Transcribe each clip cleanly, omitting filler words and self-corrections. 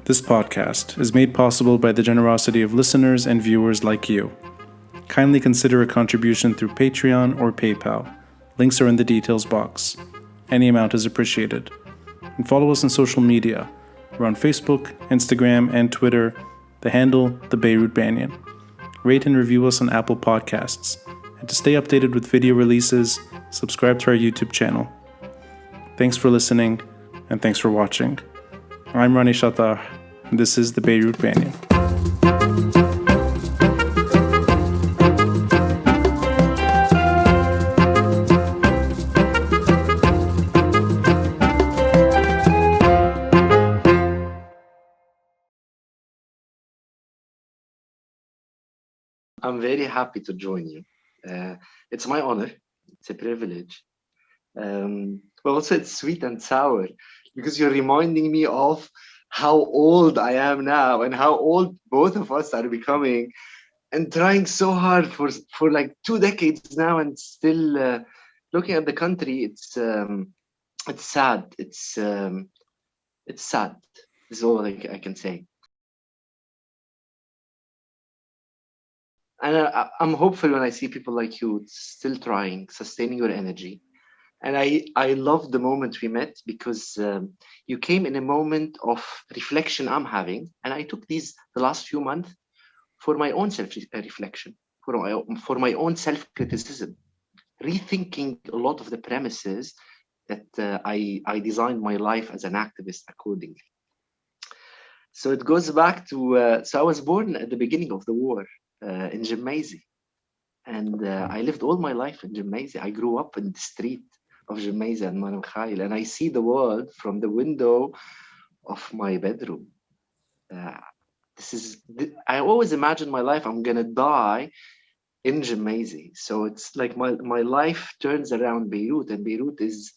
This podcast is made possible by the generosity of listeners and viewers like you. Kindly consider a contribution through Patreon or PayPal. Links are in the details box. Any amount is appreciated. And follow us on social media. We're on Facebook, Instagram, and Twitter. The handle, the Beirut Banyan. Rate and review us on Apple Podcasts. And to stay updated with video releases, subscribe to our YouTube channel. Thanks for listening, and thanks for watching. I'm Rani Shatar, and this is the Beirut Banyan. I'm very happy to join you. It's my honor. It's a privilege. But also it's sweet and sour because you're reminding me of how old I am now and how old both of us are becoming and trying so hard for like 2 decades now and still looking at the country. It's sad. It's sad. This is all I can say. And I'm hopeful when I see people like you still trying, sustaining your energy. And I love the moment we met because you came in a moment of reflection I'm having. And I took the last few months for my own self-reflection, for my own self-criticism, rethinking a lot of the premises that I designed my life as an activist accordingly. So it goes back to, so I was born at the beginning of the war in Gemmayze. And I lived all my life in Gemmayze. I grew up in the street of Gemmayze and Manam Khail, and I see the world from the window of my bedroom. I always imagine my life, I'm gonna die in Gemmayze. So it's like my life turns around Beirut, and Beirut is,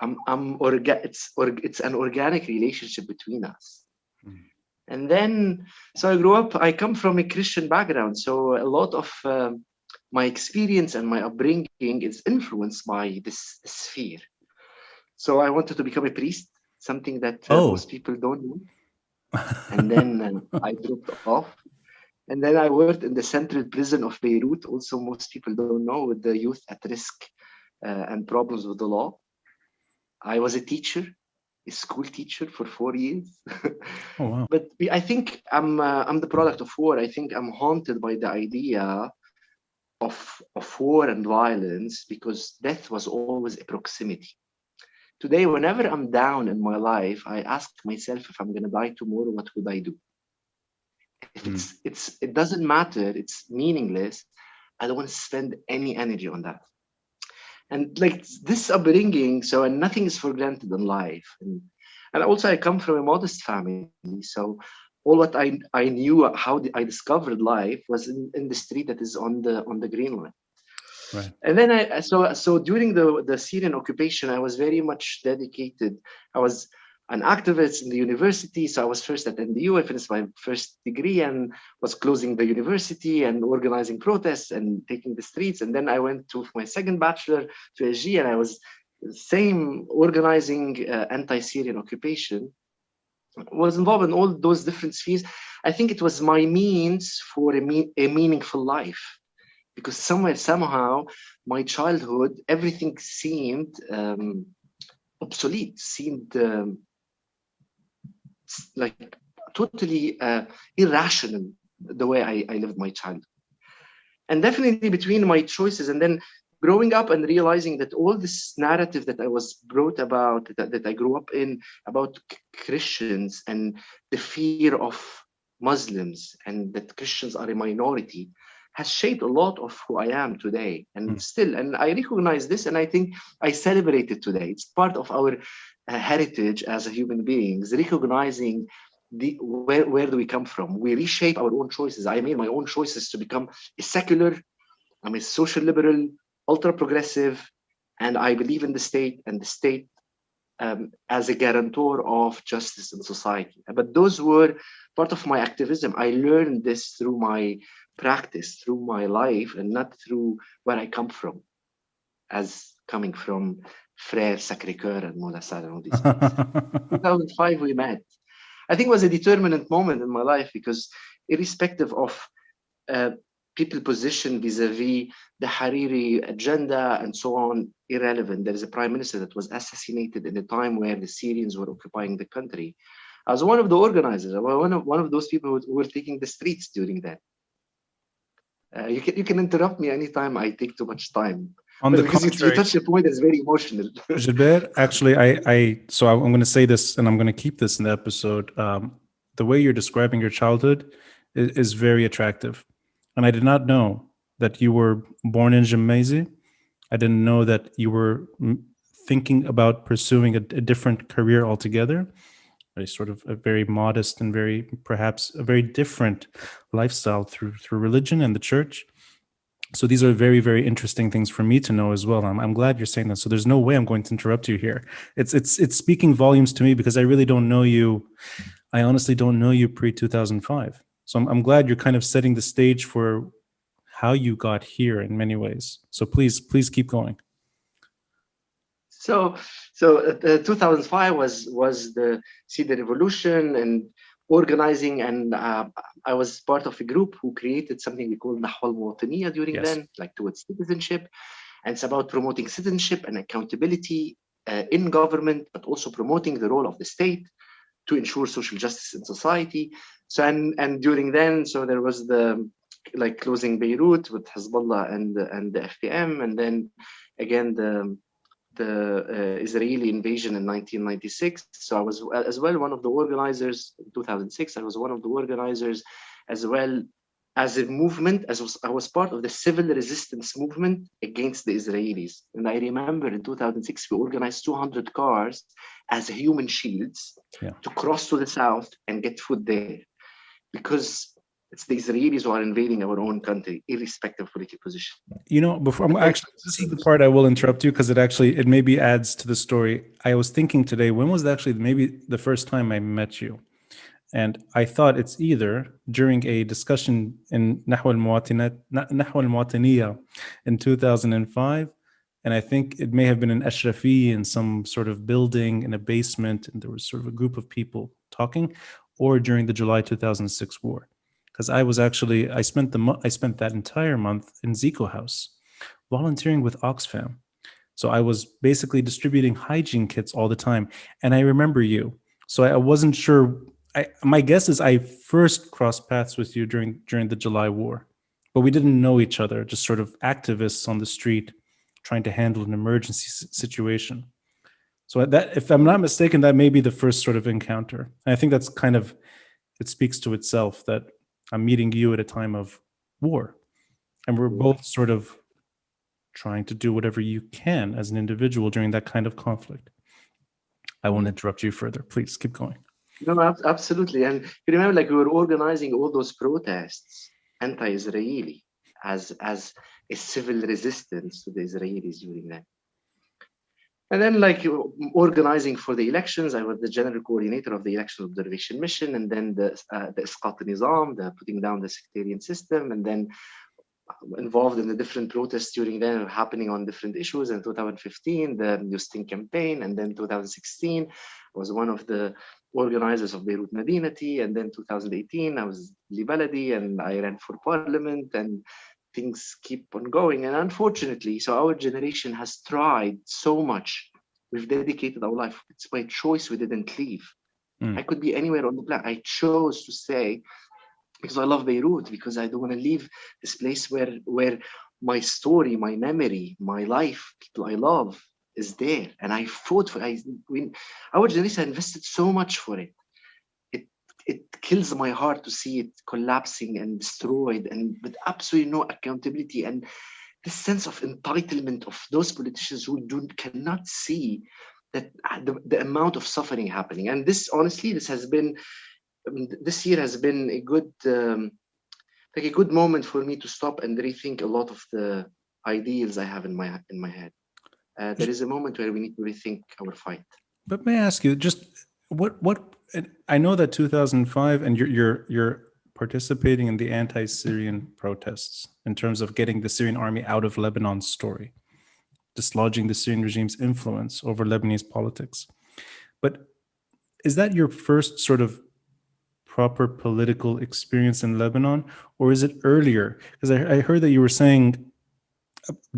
it's an organic relationship between us. And then, so I grew up, I come from a Christian background. So a lot of my experience and my upbringing is influenced by this sphere. So I wanted to become a priest, something that most people don't know. And then I dropped off. And then I worked in the central prison of Beirut. Also, most people don't know, with the youth at risk and problems with the law. I was a teacher, a school teacher for 4 years. Oh, wow. But I think I'm the product of war. I think I'm haunted by the idea of war and violence because death was always a proximity. Today, whenever I'm down in my life, I ask myself, if I'm going to die tomorrow, what would I do? If it doesn't matter, it's meaningless, I don't want to spend any energy on that. And like this upbringing, and nothing is for granted in life. And also I come from a modest family. So all what I knew, how I discovered life was in the street that is on the Green Line. Right. And then so during the Syrian occupation, I was very much dedicated. I was an activist in the university. So I was first at NDU. I finished my first degree and was closing the university and organizing protests and taking the streets. And then I went to my second bachelor to SG, and I was same organizing anti-Syrian occupation. Was involved in all those different spheres. I think it was my means for a meaningful life, because somehow my childhood, everything seemed obsolete, seemed like totally irrational, the way I lived my childhood. And definitely between my choices and then growing up and realizing that all this narrative that I was brought about, that I grew up in, about Christians and the fear of Muslims and that Christians are a minority, has shaped a lot of who I am today. And still, and I recognize this, and I think I celebrate it today. It's part of our heritage as human beings, recognizing where do we come from. We reshape our own choices. I made my own choices to become a secular, I'm a social liberal, ultra progressive, and I believe in the state and the state as a guarantor of justice in society. But those were part of my activism. I learned this through my practice, through my life, and not through where I come from, as coming from Frère, Sacré-Cœur, and Moula Sal and all these things. 2005 we met. I think it was a determinant moment in my life, because irrespective of people position vis-a-vis the Hariri agenda and so on, irrelevant. There is a prime minister that was assassinated in a time where the Syrians were occupying the country. I was one of the organizers. I was one of those people who were taking the streets during that. You can interrupt me anytime I take too much time. On But the because you contrary, touched a point that's very emotional. Gilbert, actually, I'm going to say this, and I'm going to keep this in the episode. The way you're describing your childhood is very attractive. And I did not know that you were born in Gemmayze. I didn't know that you were thinking about pursuing a different career altogether, a sort of a very modest and perhaps a very different lifestyle through religion and the church. So these are very, very interesting things for me to know as well. I'm glad you're saying that. So there's no way I'm going to interrupt you here. It's speaking volumes to me, because I really don't know you. I honestly don't know you pre-2005. So I'm glad you're kind of setting the stage for how you got here in many ways. So please keep going. So 2005 was the revolution and organizing, and I was part of a group who created something we call Nahwa al-Muwatiniya during then, like towards citizenship. And it's about promoting citizenship and accountability in government, but also promoting the role of the state to ensure social justice in society. So and during then, so there was the closing Beirut with Hezbollah and the FPM, and then again the Israeli invasion in 1996. So I was as well one of the organizers in 2006. I was one of the organizers as well as a movement. I was part of the civil resistance movement against the Israelis. And I remember in 2006 we organized 200 cars as human shields to cross to the south and get food there, because it's the Israelis who are invading our own country, irrespective of political position. Before I'm actually, this is the part I will interrupt you, because it maybe adds to the story. I was thinking today, when was actually maybe the first time I met you? And I thought it's either during a discussion in Nahwa al-Muwatiniya in 2005, and I think it may have been in Ashrafi in some sort of building in a basement, and there was sort of a group of people talking, or during the July 2006 war. Because I spent that entire month in Zico House, volunteering with Oxfam. So I was basically distributing hygiene kits all the time. And I remember you. So I wasn't sure. My guess is I first crossed paths with you during the July war, but we didn't know each other, just sort of activists on the street trying to handle an emergency situation. So that, if I'm not mistaken, that may be the first sort of encounter. And I think that's it speaks to itself that I'm meeting you at a time of war, and we're both sort of trying to do whatever you can as an individual during that kind of conflict. I won't interrupt you further. Please keep going. No, absolutely. And you remember, we were organizing all those protests, anti-Israeli, as a civil resistance to the Israelis during that. And then, organizing for the elections, I was the general coordinator of the election observation mission, and then the Isqat Nizam, the putting down the sectarian system, and then involved in the different protests during then happening on different issues. In 2015, the Justin campaign, and then 2016, I was one of the organizers of Beirut Madinati, and then 2018, I was Li Baladi, and I ran for parliament, and things keep on going. And unfortunately, so our generation has tried so much. We've dedicated our life. It's by choice we didn't leave. I could be anywhere on the planet. I chose to stay because I love Beirut, because I don't want to leave this place where my story, my memory, my life, people I love is there. And I fought for it. Our generation invested so much for it. It kills my heart to see it collapsing and destroyed, and with absolutely no accountability, and the sense of entitlement of those politicians who cannot see that the amount of suffering happening. And this, honestly, this year has been a good moment for me to stop and rethink a lot of the ideals I have in my head. There is a moment where we need to rethink our fight. But may I ask you, just what I know that 2005, and you're participating in the anti-Syrian protests in terms of getting the Syrian army out of Lebanon's story, dislodging the Syrian regime's influence over Lebanese politics. But is that your first sort of proper political experience in Lebanon, or is it earlier? Because I heard that you were saying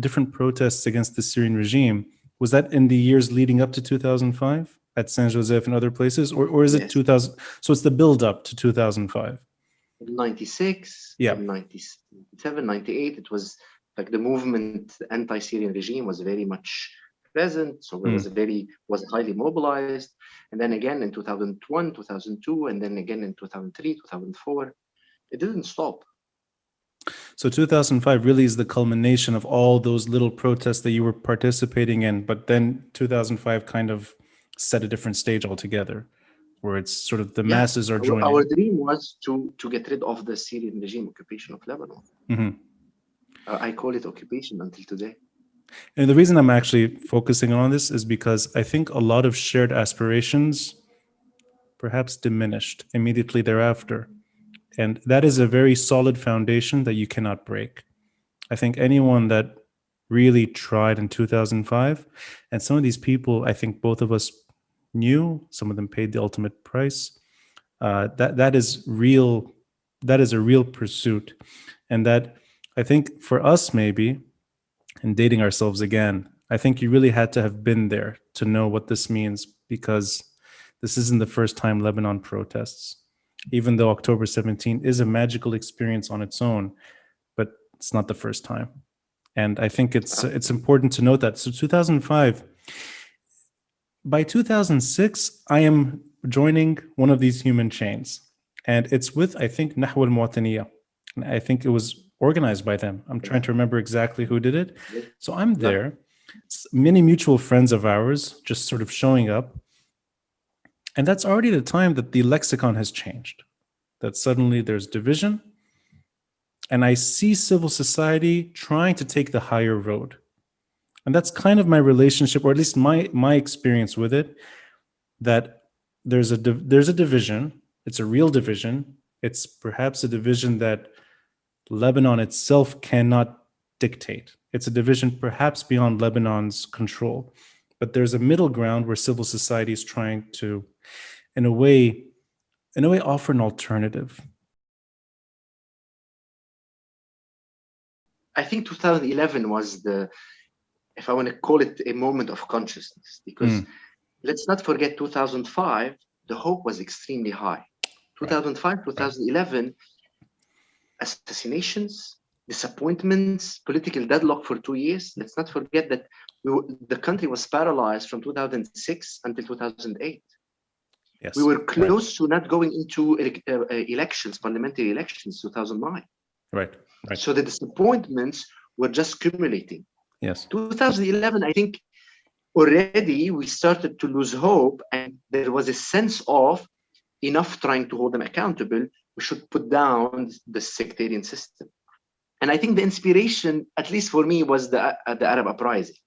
different protests against the Syrian regime. Was that in the years leading up to 2005 at Saint Joseph and other places, or is it Yes. 2000? So it's the build up to 2005. In 96, Yeah. in 97, 98, it was like the movement, the anti-Syrian regime was very much present. So it was highly mobilized. And then again in 2001, 2002, and then again in 2003, 2004, it didn't stop. So 2005 really is the culmination of all those little protests that you were participating in, but then 2005 kind of set a different stage altogether, where it's sort of the masses are joining. Our dream was to get rid of the Syrian regime occupation of Lebanon. Mm-hmm. I call it occupation until today. And the reason I'm actually focusing on this is because I think a lot of shared aspirations perhaps diminished immediately thereafter. And that is a very solid foundation that you cannot break. I think anyone that really tried in 2005, and some of these people, I think both of us knew, some of them paid the ultimate price. That is real. That is a real pursuit. And that I think for us, maybe, and dating ourselves again, I think you really had to have been there to know what this means, because this isn't the first time Lebanon protests. Even though October 17 is a magical experience on its own, but it's not the first time. And I think it's important to note that. So 2005, by 2006, I am joining one of these human chains. And it's with, I think, Nahwa al-Muwataniya. And I think it was organized by them. I'm trying to remember exactly who did it. So I'm there. Many mutual friends of ours just sort of showing up. And that's already the time that the lexicon has changed, that suddenly there's division. And I see civil society trying to take the higher road. And that's kind of my relationship, or at least my experience with it, that there's a division. It's a real division. It's perhaps a division that Lebanon itself cannot dictate. It's a division perhaps beyond Lebanon's control. But there's a middle ground where civil society is trying to, in a way, offer an alternative. I think 2011 was if I want to call it, a moment of consciousness, because let's not forget 2005, the hope was extremely high. 2005, 2011, assassinations, disappointments, political deadlock for 2 years. Let's not forget that the country was paralyzed from 2006 until 2008. Yes, we were close to not going into elections, parliamentary elections, 2009. Right. So the disappointments were just accumulating. Yes. 2011, I think already we started to lose hope, and there was a sense of enough trying to hold them accountable. We should put down the sectarian system. And I think the inspiration, at least for me, was the Arab uprising,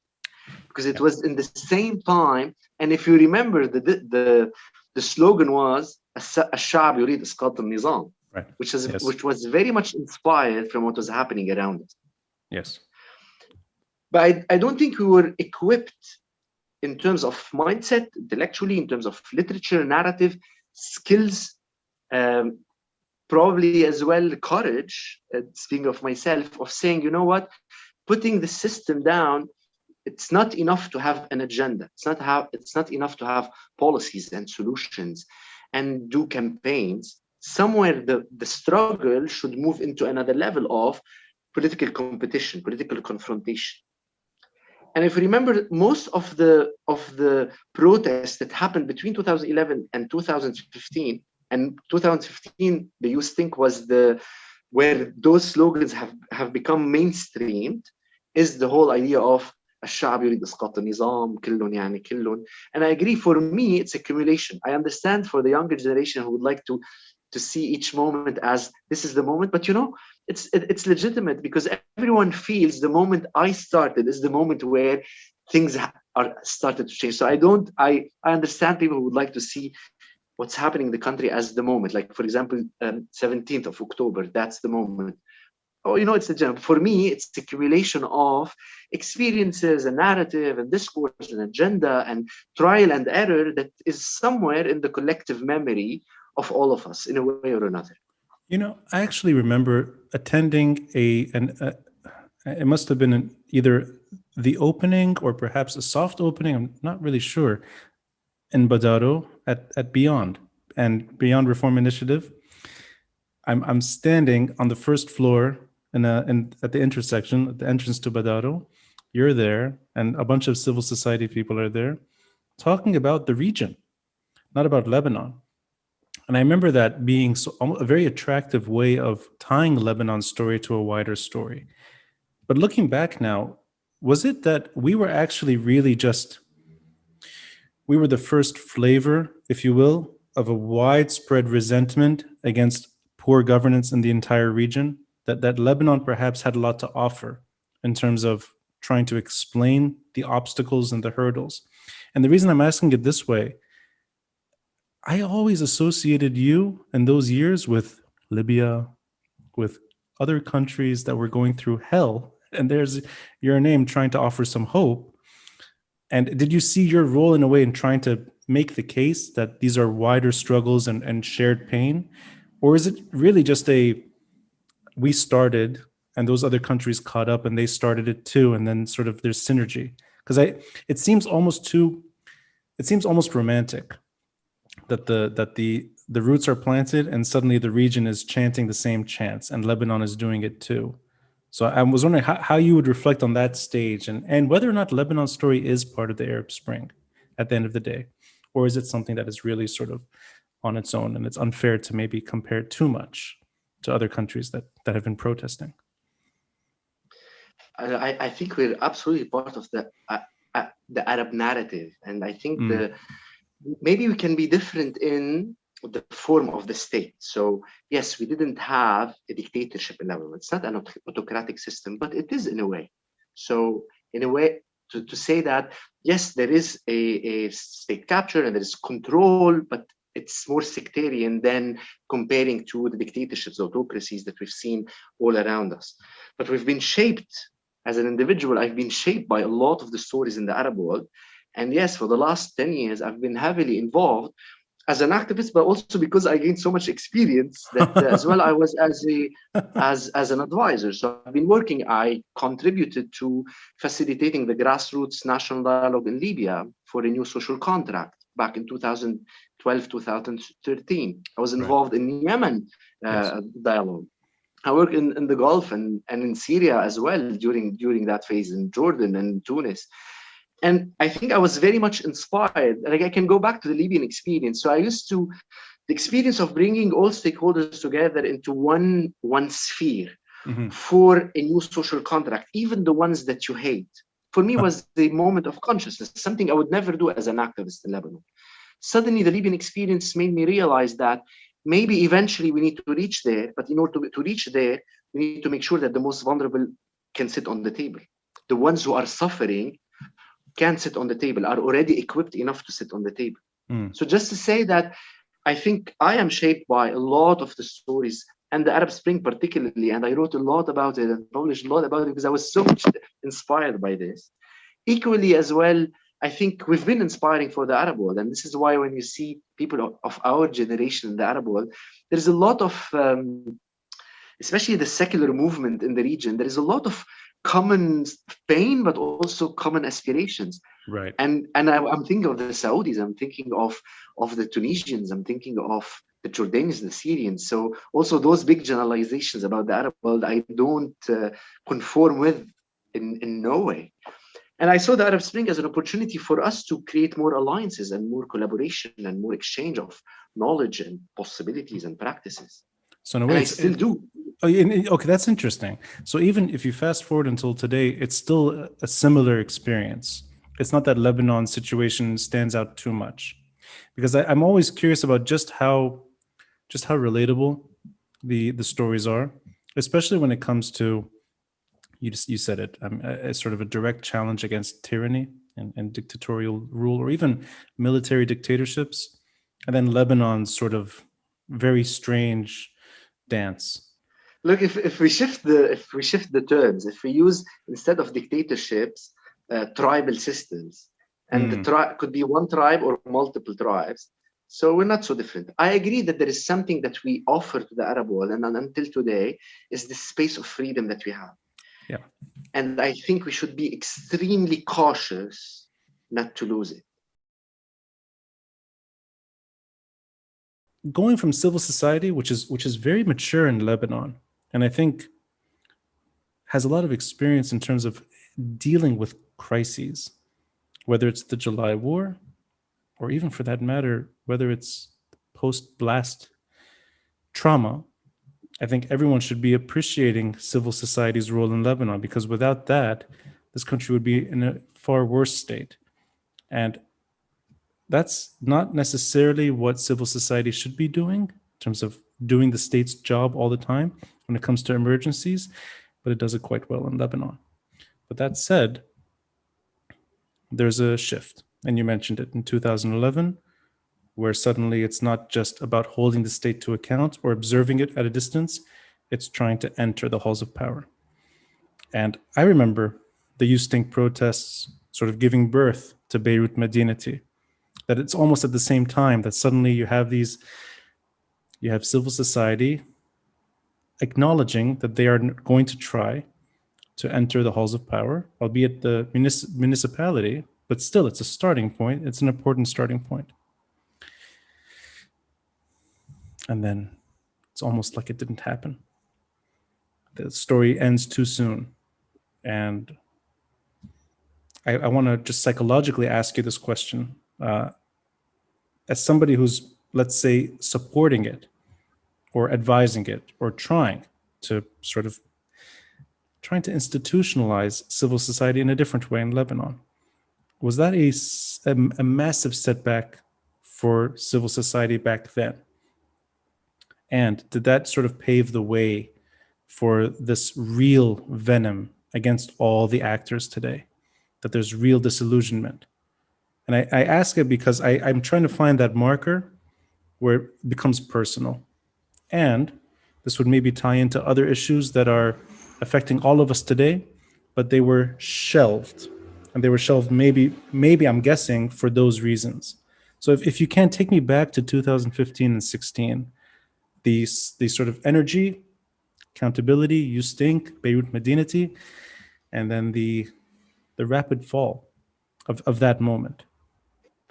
because it was in the same time. And if you remember, the slogan was الشعب يريد إسقاط النظام, right. which was very much inspired from what was happening around us. Yes. But I don't think we were equipped in terms of mindset, intellectually, in terms of literature, narrative, skills, probably as well courage, speaking of myself, of saying, you know what, putting the system down, it's not enough to have an agenda. It's not enough to have policies and solutions and do campaigns. Somewhere the struggle should move into another level of political competition, political confrontation. And if you remember, most of the protests that happened between 2011 and 2015, and 2015, the youth think was where those slogans have become mainstreamed, is the whole idea of الشعب يريد إسقاط النظام كل يعني كل. And I agree, for me, it's accumulation. I understand for the younger generation who would like to see each moment as this is the moment, but it's legitimate, because everyone feels the moment I started is the moment where things are started to change. So I understand people who would like to see what's happening in the country as the moment. Like, for example, 17th of October, that's the moment. Oh, it's the general. For me, it's the accumulation of experiences and narrative and discourse and agenda and trial and error that is somewhere in the collective memory of all of us in a way or another. I actually remember attending it must have been either the opening or perhaps a soft opening, I'm not really sure, in Badaro at Beyond and Beyond Reform Initiative. I'm standing on the first floor in at the intersection, at the entrance to Badaro. You're there, and a bunch of civil society people are there talking about the region, not about Lebanon. And I remember that being a very attractive way of tying Lebanon's story to a wider story. But looking back now, was it that we were actually really we were the first flavor, if you will, of a widespread resentment against poor governance in the entire region? That Lebanon perhaps had a lot to offer in terms of trying to explain the obstacles and the hurdles. And the reason I'm asking it this way, I always associated you in those years with Libya, with other countries that were going through hell, and there's your name trying to offer some hope. And did you see your role in a way in trying to make the case that these are wider struggles and shared pain? Or is it really just we started and those other countries caught up and they started it too, and then sort of there's synergy? Because it seems almost romantic that the roots are planted and suddenly the region is chanting the same chants and Lebanon is doing it too. So I was wondering how you would reflect on that stage and whether or not Lebanon's story is part of the Arab Spring at the end of the day, or is it something that is really sort of on its own and it's unfair to maybe compare too much to other countries that have been protesting? I think we're absolutely part of the Arab narrative, and I think maybe we can be different in the form of the state. So yes, we didn't have a dictatorship in Lebanon. It's not an autocratic system, but it is in a way. So in a way, to say that, yes, there is a state capture and there is control, but it's more sectarian than comparing to the dictatorships, autocracies that we've seen all around us. But we've been shaped, as an individual, I've been shaped by a lot of the stories in the Arab world. And yes, for the last 10 years, I've been heavily involved as an activist, but also because I gained so much experience that as well I was as an advisor. So I've been working. I contributed to facilitating the grassroots national dialogue in Libya for a new social contract back in 2012, 2013. I was involved in Yemen dialogue. I worked in the Gulf and in Syria as well during that phase, in Jordan and Tunis. And I think I was very much inspired. Like, I can go back to the Libyan experience. So the experience of bringing all stakeholders together into one sphere for a new social contract, even the ones that you hate, for me was the moment of consciousness, something I would never do as an activist in Lebanon. Suddenly, the Libyan experience made me realize that maybe eventually we need to reach there, but in order to reach there, we need to make sure that the most vulnerable can sit on the table. The ones who are suffering can sit on the table, are already equipped enough to sit on the table. So just to say that I think I am shaped by a lot of the stories, and the Arab Spring particularly, and I wrote a lot about it and published a lot about it because I was so much inspired by this. Equally as well, I think we've been inspiring for the Arab world, and this is why when you see people of our generation in the Arab world, there's a lot of, especially the secular movement in the region, there is a lot of common pain, but also common aspirations. Right. And I'm thinking of the Saudis, I'm thinking of the Tunisians, I'm thinking of the Jordanians, the Syrians. So also those big generalizations about the Arab world, I don't conform with in no way. And I saw the Arab Spring as an opportunity for us to create more alliances and more collaboration and more exchange of knowledge and possibilities and practices. So in a way, I still do. Okay, that's interesting. So even if you fast forward until today, it's still a similar experience. It's not that Lebanon's situation stands out too much, because I'm always curious about just how relatable the stories are, especially when it comes to, you said it, a sort of a direct challenge against tyranny and dictatorial rule, or even military dictatorships, and then Lebanon's sort of very strange dance. Look, if we shift the terms, if we use, instead of dictatorships, tribal systems, and the tribe could be one tribe or multiple tribes. So we're not so different. I agree that there is something that we offer to the Arab world, and until today, is this space of freedom that we have. Yeah. And I think we should be extremely cautious not to lose it. Going from civil society, which is very mature in Lebanon, and I think has a lot of experience in terms of dealing with crises, whether it's the July War, or even for that matter, whether it's post-blast trauma. I think everyone should be appreciating civil society's role in Lebanon, because without that, this country would be in a far worse state. And that's not necessarily what civil society should be doing in terms of doing the state's job all the time when it comes to emergencies, but it does it quite well in Lebanon. But that said, there's a shift, and you mentioned it in 2011, where suddenly it's not just about holding the state to account or observing it at a distance, it's trying to enter the halls of power. And I remember the You Stink protests sort of giving birth to Beirut Medinati, that it's almost at the same time that suddenly you have civil society acknowledging that they are going to try to enter the halls of power, albeit the municipality, but still it's a starting point. It's an important starting point. And then it's almost like it didn't happen. The story ends too soon. And I want to just psychologically ask you this question. As somebody who's, let's say, supporting it or advising it or trying to institutionalize civil society in a different way in Lebanon, was that a massive setback for civil society back then? And did that sort of pave the way for this real venom against all the actors today, that there's real disillusionment? And I ask it because I'm trying to find that marker where it becomes personal. And this would maybe tie into other issues that are affecting all of us today, but they were shelved. And they were shelved maybe I'm guessing for those reasons. So if you can take me back to 2015 and 16, the sort of energy, accountability, You Stink, Beirut Medinati, and then the rapid fall of that moment.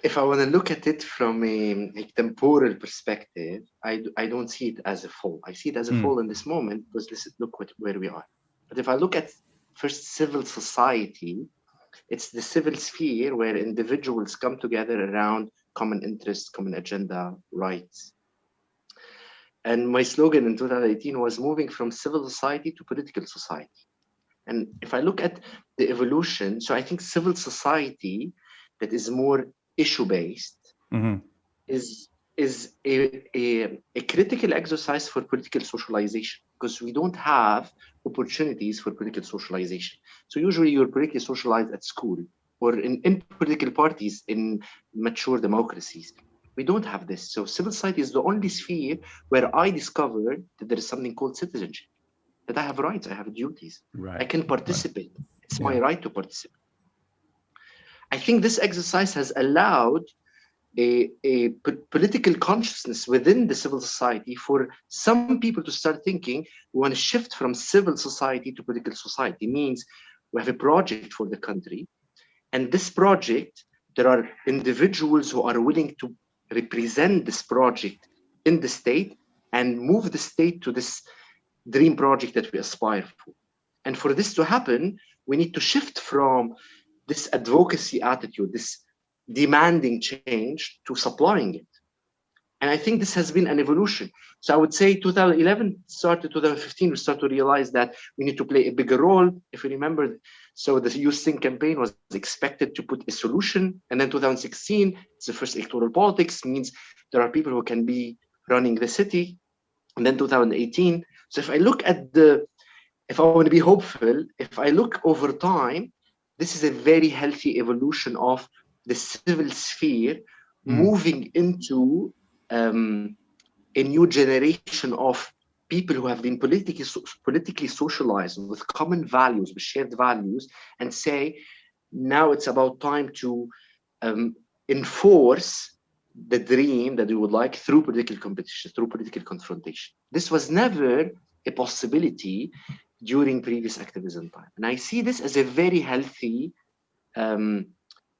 If I want to look at it from a temporal perspective, I don't see it as a fall. I see it as a fall in this moment because look where we are. But if I look at first civil society, it's the civil sphere where individuals come together around common interests, common agenda, rights. And my slogan in 2018 was moving from civil society to political society. And if I look at the evolution, so I think civil society that is more issue-based is a critical exercise for political socialization, because we don't have opportunities for political socialization. So usually you're politically socialized at school or in political parties in mature democracies. We don't have this. So civil society is the only sphere where I discovered that there is something called citizenship, that I have rights, I have duties. Right. I can participate. Right. It's my right to participate. I think this exercise has allowed a political consciousness within the civil society for some people to start thinking we want to shift from civil society to political society. It means we have a project for the country, and this project, there are individuals who are willing to represent this project in the state and move the state to this dream project that we aspire for. And for this to happen, we need to shift from this advocacy attitude, this demanding change, to supplying it. And I think this has been an evolution. So I would say 2011 started, 2015, we start to realize that we need to play a bigger role. If you remember, so the You Stink campaign was expected to put a solution. And then 2016, it's the first electoral politics, means there are people who can be running the city. And then 2018. So if I look at if I want to be hopeful, if I look over time, this is a very healthy evolution of the civil sphere moving into a new generation of people who have been politically socialized with common values, with shared values, and say, now it's about time to enforce the dream that we would like through political competition, through political confrontation. This was never a possibility during previous activism time. And I see this as a very healthy new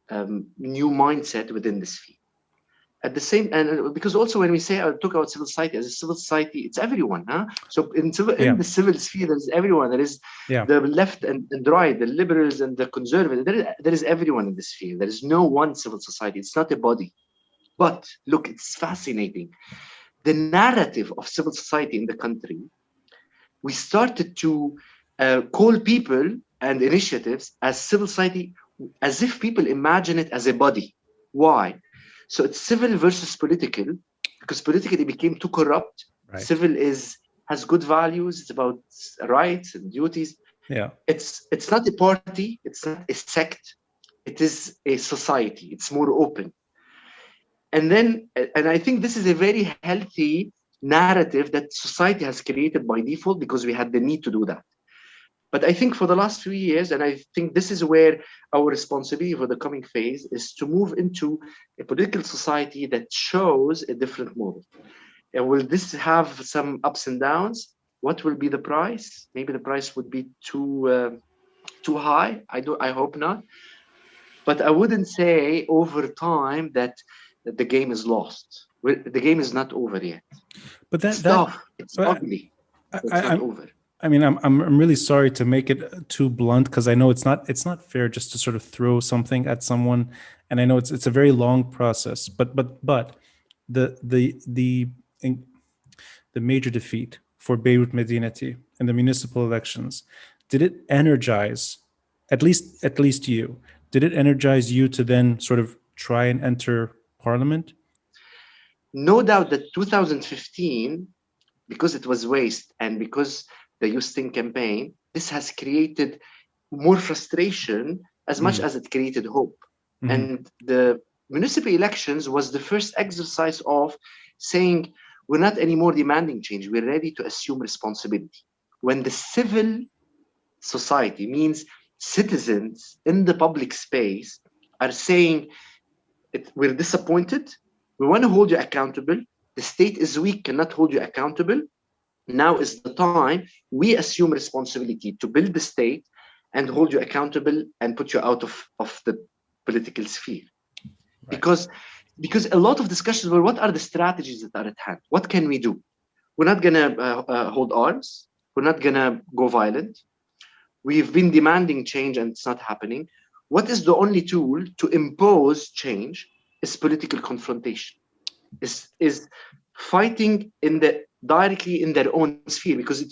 mindset within this field. At the same, and because also when we say I talk about civil society, as a civil society, it's everyone, huh? So in the civil sphere, there is everyone. There is the left and right, the liberals and the conservatives. There is everyone in this field. There is no one civil society. It's not a body. But look, it's fascinating. The narrative of civil society in the country, we started to call people and initiatives as civil society, as if people imagine it as a body. Why? So it's civil versus political, because politically became too corrupt. Right. Civil has good values. It's about rights and duties. Yeah. It's not a party. It's not a sect. It is a society. It's more open. And I think this is a very healthy narrative that society has created by default because we had the need to do that. But I think for the last few years, and I think this is where our responsibility for the coming phase is to move into a political society that shows a different model. And will this have some ups and downs? What will be the price? Maybe the price would be too high. I hope not. But I wouldn't say over time that the game is lost. The game is not over yet. But it's tough. It's ugly. It's not over. I mean, I'm really sorry to make it too blunt, because I know it's not fair just to sort of throw something at someone, and I know it's a very long process. But the major defeat for Beirut Medinati in the municipal elections, did it energize at least you? Did it energize you to then sort of try and enter parliament? No doubt that 2015, because it was waste and because the Houston campaign, this has created more frustration as much as it created hope. Mm-hmm. And the municipal elections was the first exercise of saying, we're not anymore demanding change. We're ready to assume responsibility. When the civil society means citizens in the public space are saying, we're disappointed. We want to hold you accountable. The state is weak, cannot hold you accountable. Now is the time we assume responsibility to build the state and hold you accountable and put you out of the political sphere. Right. Because a lot of discussions were, what are the strategies that are at hand? What can we do? We're not going to hold arms. We're not going to go violent. We've been demanding change and it's not happening. What is the only tool to impose change is political confrontation, is fighting directly in their own sphere, because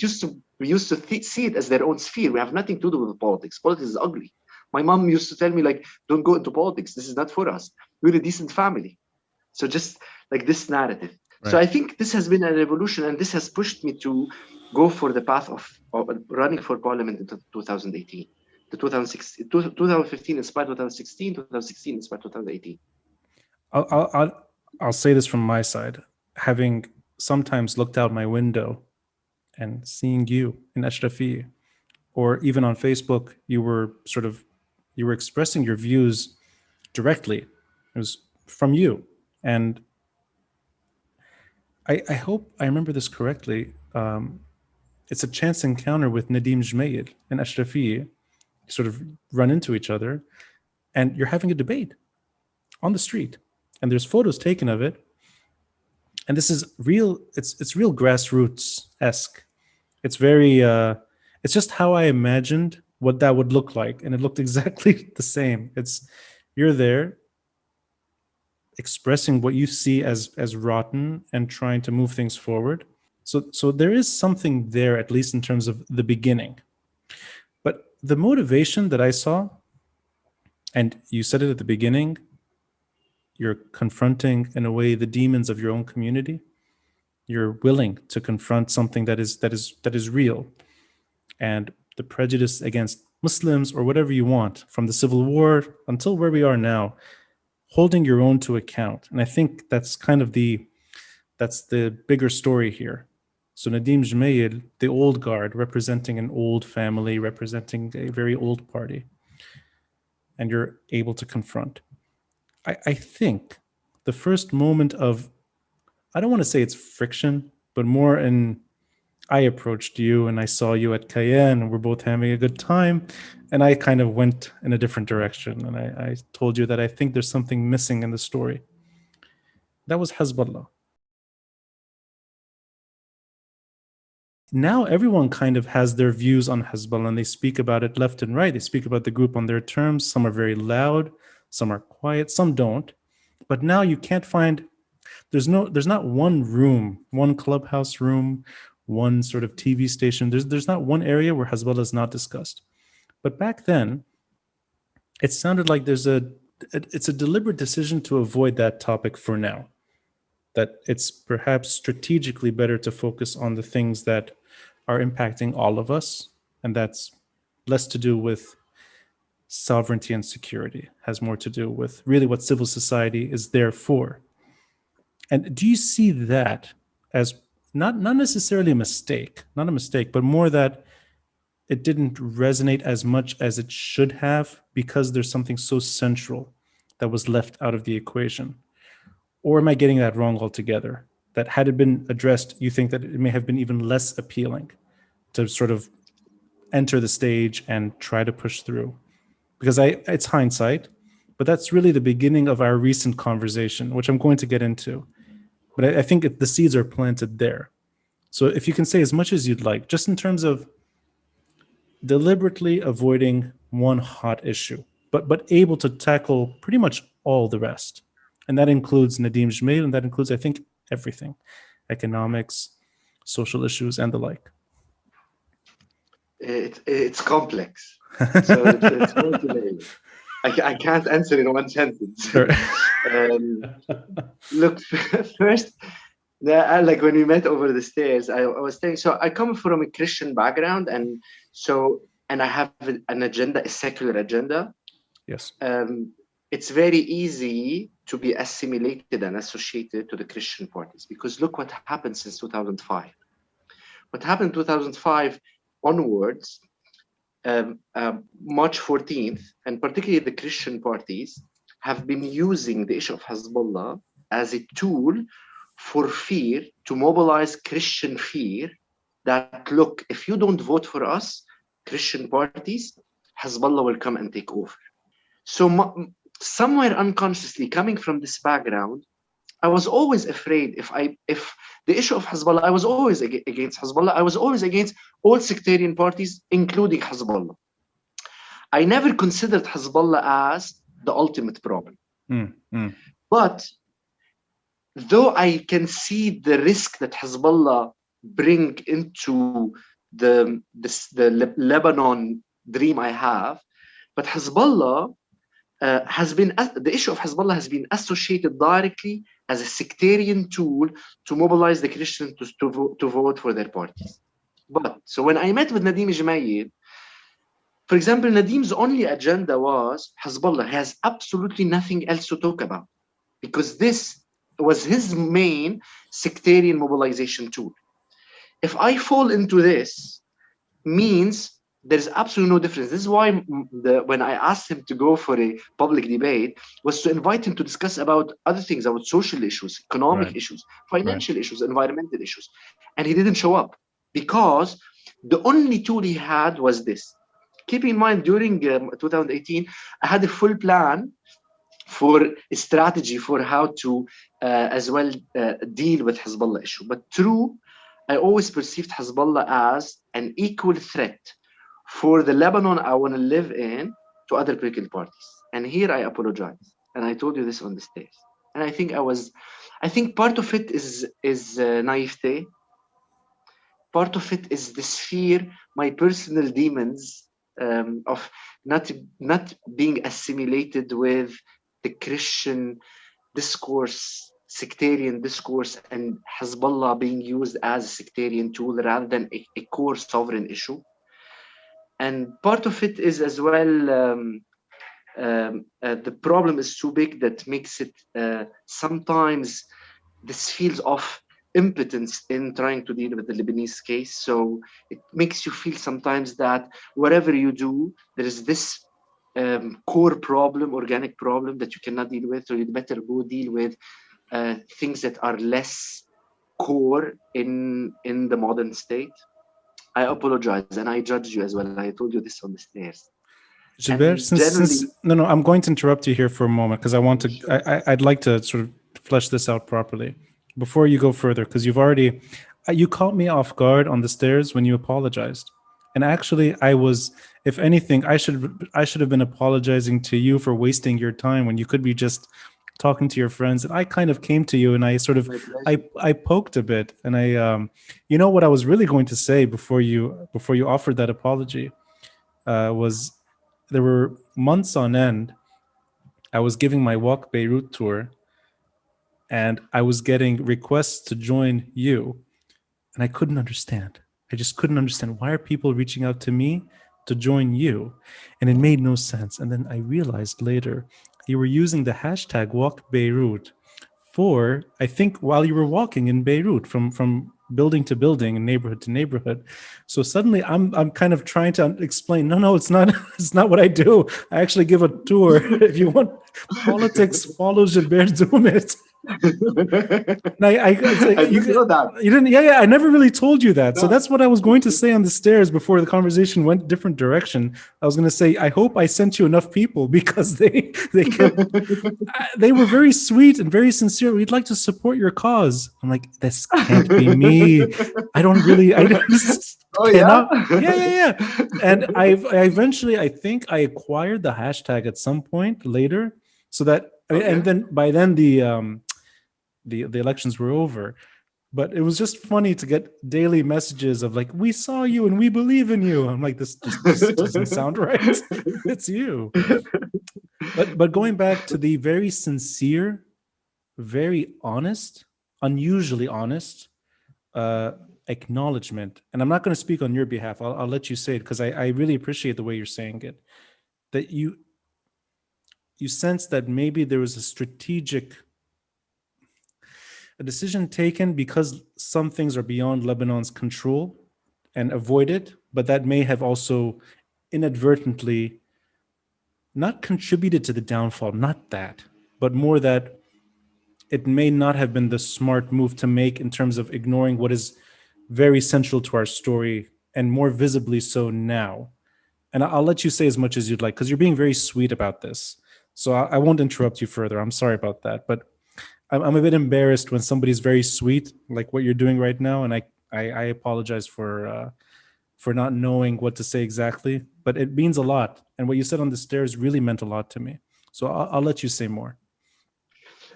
we used to see it as their own sphere. We have nothing to do with politics. Politics is ugly. My mom used to tell me, like, don't go into politics. This is not for us. We're a decent family. So just like this narrative. Right. So I think this has been a revolution, and this has pushed me to go for the path of running for parliament in 2018. 2015 inspired 2016, 2016 inspired 2018. I'll say this from my side, having sometimes looked out my window and seeing you in Ashrafi, or even on Facebook, you were expressing your views directly. It was from you. And I hope I remember this correctly. It's a chance encounter with Nadim Gemmayze and Ashrafi. You sort of run into each other and you're having a debate on the street. And there's photos taken of it. And this is real, it's real grassroots-esque. It's very, it's just how I imagined what that would look like. And it looked exactly the same. You're there expressing what you see as rotten and trying to move things forward. So there is something there, at least in terms of the beginning. But the motivation that I saw, and you said it at the beginning, you're confronting, in a way, the demons of your own community. You're willing to confront something that is real, and the prejudice against Muslims, or whatever you want, from the Civil War until where we are now, holding your own to account. And I think that's kind of the bigger story here. So Nadim Gemmayze, the old guard, representing an old family, representing a very old party, and you're able to confront. I think the first moment of, I don't want to say it's friction, but more in, I approached you and I saw you at Cayenne and we're both having a good time. And I kind of went in a different direction. And I told you that I think there's something missing in the story. That was Hezbollah. Now everyone kind of has their views on Hezbollah and they speak about it left and right. They speak about the group on their terms. Some are very loud, some are quiet, some don't. But now you can't find, there's not one room, one clubhouse room, one sort of TV station. There's not one area where Hezbollah is not discussed. But back then, it sounded like it's a deliberate decision to avoid that topic for now. That it's perhaps strategically better to focus on the things that are impacting all of us, and that's less to do with sovereignty and security, has more to do with really what civil society is there for. And do you see that as not necessarily not a mistake, but more that it didn't resonate as much as it should have because there's something so central that was left out of the equation? Or am I getting that wrong altogether? That had it been addressed, you think that it may have been even less appealing to sort of enter the stage and try to push through? Because it's hindsight, but that's really the beginning of our recent conversation, which I'm going to get into. But I think the seeds are planted there. So if you can say as much as you'd like, just in terms of deliberately avoiding one hot issue, but able to tackle pretty much all the rest. And that includes Nadim Jmail, and that includes, I think, everything, economics, social issues, and the like. It's complex. So it's multi-layered. I can't answer in one sentence. Sure. Look, first, like when we met over the stairs, I was saying, so I come from a Christian background, and I have an agenda, a secular agenda. Yes. It's very easy to be assimilated and associated to the Christian parties, because look what happened since 2005. What happened in 2005 onwards, March 14th, and particularly the Christian parties, have been using the issue of Hezbollah as a tool for fear, to mobilize Christian fear that, look, if you don't vote for us, Christian parties, Hezbollah will come and take over. So somewhere unconsciously, coming from this background, I was always afraid if the issue of Hezbollah, I was always against Hezbollah. I was always against all sectarian parties, including Hezbollah. I never considered Hezbollah as the ultimate problem. But though I can see the risk that Hezbollah bring into the Lebanon dream I have, but Hezbollah the issue of Hezbollah has been associated directly as a sectarian tool to mobilize the Christians to vote for their parties. So when I met with Nadim Gemmayze, for example, Nadim's only agenda was Hezbollah. He has absolutely nothing else to talk about, because this was his main sectarian mobilization tool. If I fall into this, means there's absolutely no difference. This is why when I asked him to go for a public debate, was to invite him to discuss about other things, about social issues, economic issues, financial issues, environmental issues. And he didn't show up because the only tool he had was this. Keep in mind, during 2018, I had a full plan for a strategy for how to as well deal with Hezbollah issue. But I always perceived Hezbollah as an equal threat for the Lebanon I want to live in to other political parties. And here I apologize. And I told you this on the stage. And I think part of it is naivete. Part of it is this fear, my personal demons of not being assimilated with the Christian discourse, sectarian discourse, and Hezbollah being used as a sectarian tool rather than a core sovereign issue. And part of it is as well, the problem is too big that makes it sometimes this feels of impotence in trying to deal with the Lebanese case. So it makes you feel sometimes that whatever you do, there is this core problem, organic problem that you cannot deal with, so you'd better go deal with things that are less core in the modern state. I apologize, and I judge you as well. I told you this on the stairs. Gilbert, And generally, no, I'm going to interrupt you here for a moment because I want to. I'd like to sort of flesh this out properly before you go further, because you've already you caught me off guard on the stairs when you apologized, and actually, I was. If anything, I should have been apologizing to you for wasting your time when you could be just talking to your friends. And I kind of came to you and I sort of I poked a bit, and you know what I was really going to say before you offered that apology was. There were months on end, I was giving my Walk Beirut tour and I was getting requests to join you. And I couldn't understand. I just couldn't understand. Why are people reaching out to me to join you? And it made no sense. And then I realized later you were using the hashtag Walk Beirut for, I think, while you were walking in Beirut from building to building and neighborhood to neighborhood. So suddenly I'm kind of trying to explain, no, it's not it's not what I do. I actually give a tour. If you want politics, follow Gilbert Doumit. didn't know that. You didn't. Yeah. I never really told you that. No. So that's what I was going to say on the stairs before the conversation went different direction. I was going to say, I hope I sent you enough people, because they were very sweet and very sincere. We'd like to support your cause. I'm like, this can't be me. I don't yeah. Yeah. And I eventually, I think I acquired the hashtag at some point later, so that and then by then the elections were over. But it was just funny to get daily messages of like, we saw you and we believe in you. I'm like, this just doesn't sound right. It's you. But going back to the very sincere, very honest, unusually honest acknowledgement, and I'm not going to speak on your behalf. I'll let you say it, because I really appreciate the way you're saying it. That you sense that maybe there was a decision taken because some things are beyond Lebanon's control and avoided, but that may have also inadvertently not contributed to the downfall, not that, but more that it may not have been the smart move to make in terms of ignoring what is very central to our story, and more visibly so now. And I'll let you say as much as you'd like, because you're being very sweet about this. So I won't interrupt you further. I'm sorry about that. But I'm a bit embarrassed when somebody's very sweet, like what you're doing right now. And I apologize for not knowing what to say exactly. But it means a lot. And what you said on the stairs really meant a lot to me. So I'll let you say more.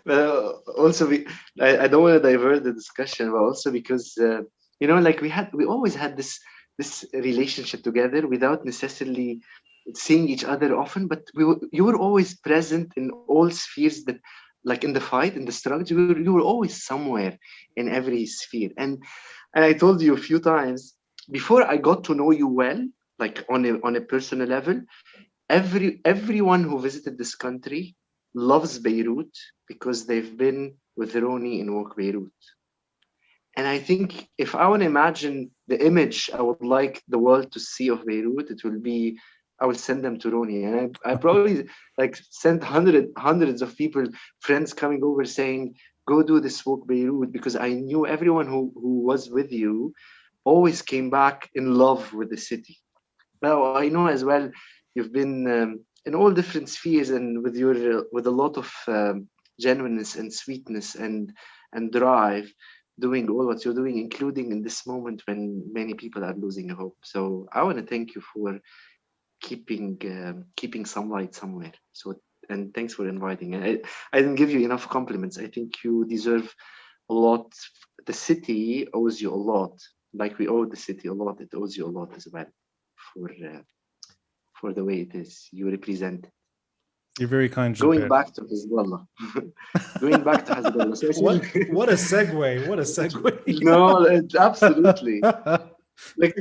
Also, I don't want to divert the discussion, but also because like we always had this relationship together without necessarily seeing each other often, but you were always present in all spheres, that like in the fight, in the struggle, you were always somewhere in every sphere. And I told you a few times, before I got to know you well, like on a personal level, everyone who visited this country loves Beirut because they've been with Roni in Walk Beirut. And I think if I want to imagine the image I would like the world to see of Beirut, it will be, I will send them to Roni. And I probably like sent hundreds of people, friends coming over saying, go do this Walk Beirut, because I knew everyone who was with you always came back in love with the city. Now, I know as well, you've been in all different spheres, and with a lot of genuineness and sweetness and drive, doing all what you're doing, including in this moment when many people are losing hope. So I want to thank you for keeping some light somewhere. So, and thanks for inviting. I didn't give you enough compliments. I think you deserve a lot. The city owes you a lot, like we owe the city a lot. It owes you a lot as well for the way it is. You represent. You're very kind. Going back to Hezbollah. Going back to Hezbollah. So what a segue! What a segue! No, absolutely. Like,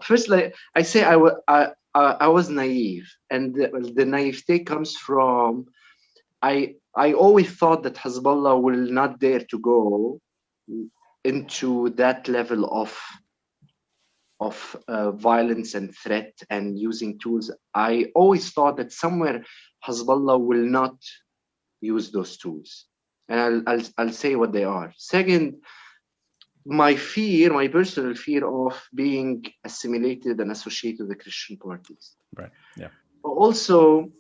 first, like I say, I was naive, and the naivete comes from I always thought that Hezbollah will not dare to go into that level of of violence and threat and using tools, I always thought that somewhere Hezbollah will not use those tools. And I'll say what they are. Second, my personal fear of being assimilated and associated with the Christian parties. Right. Yeah. But also,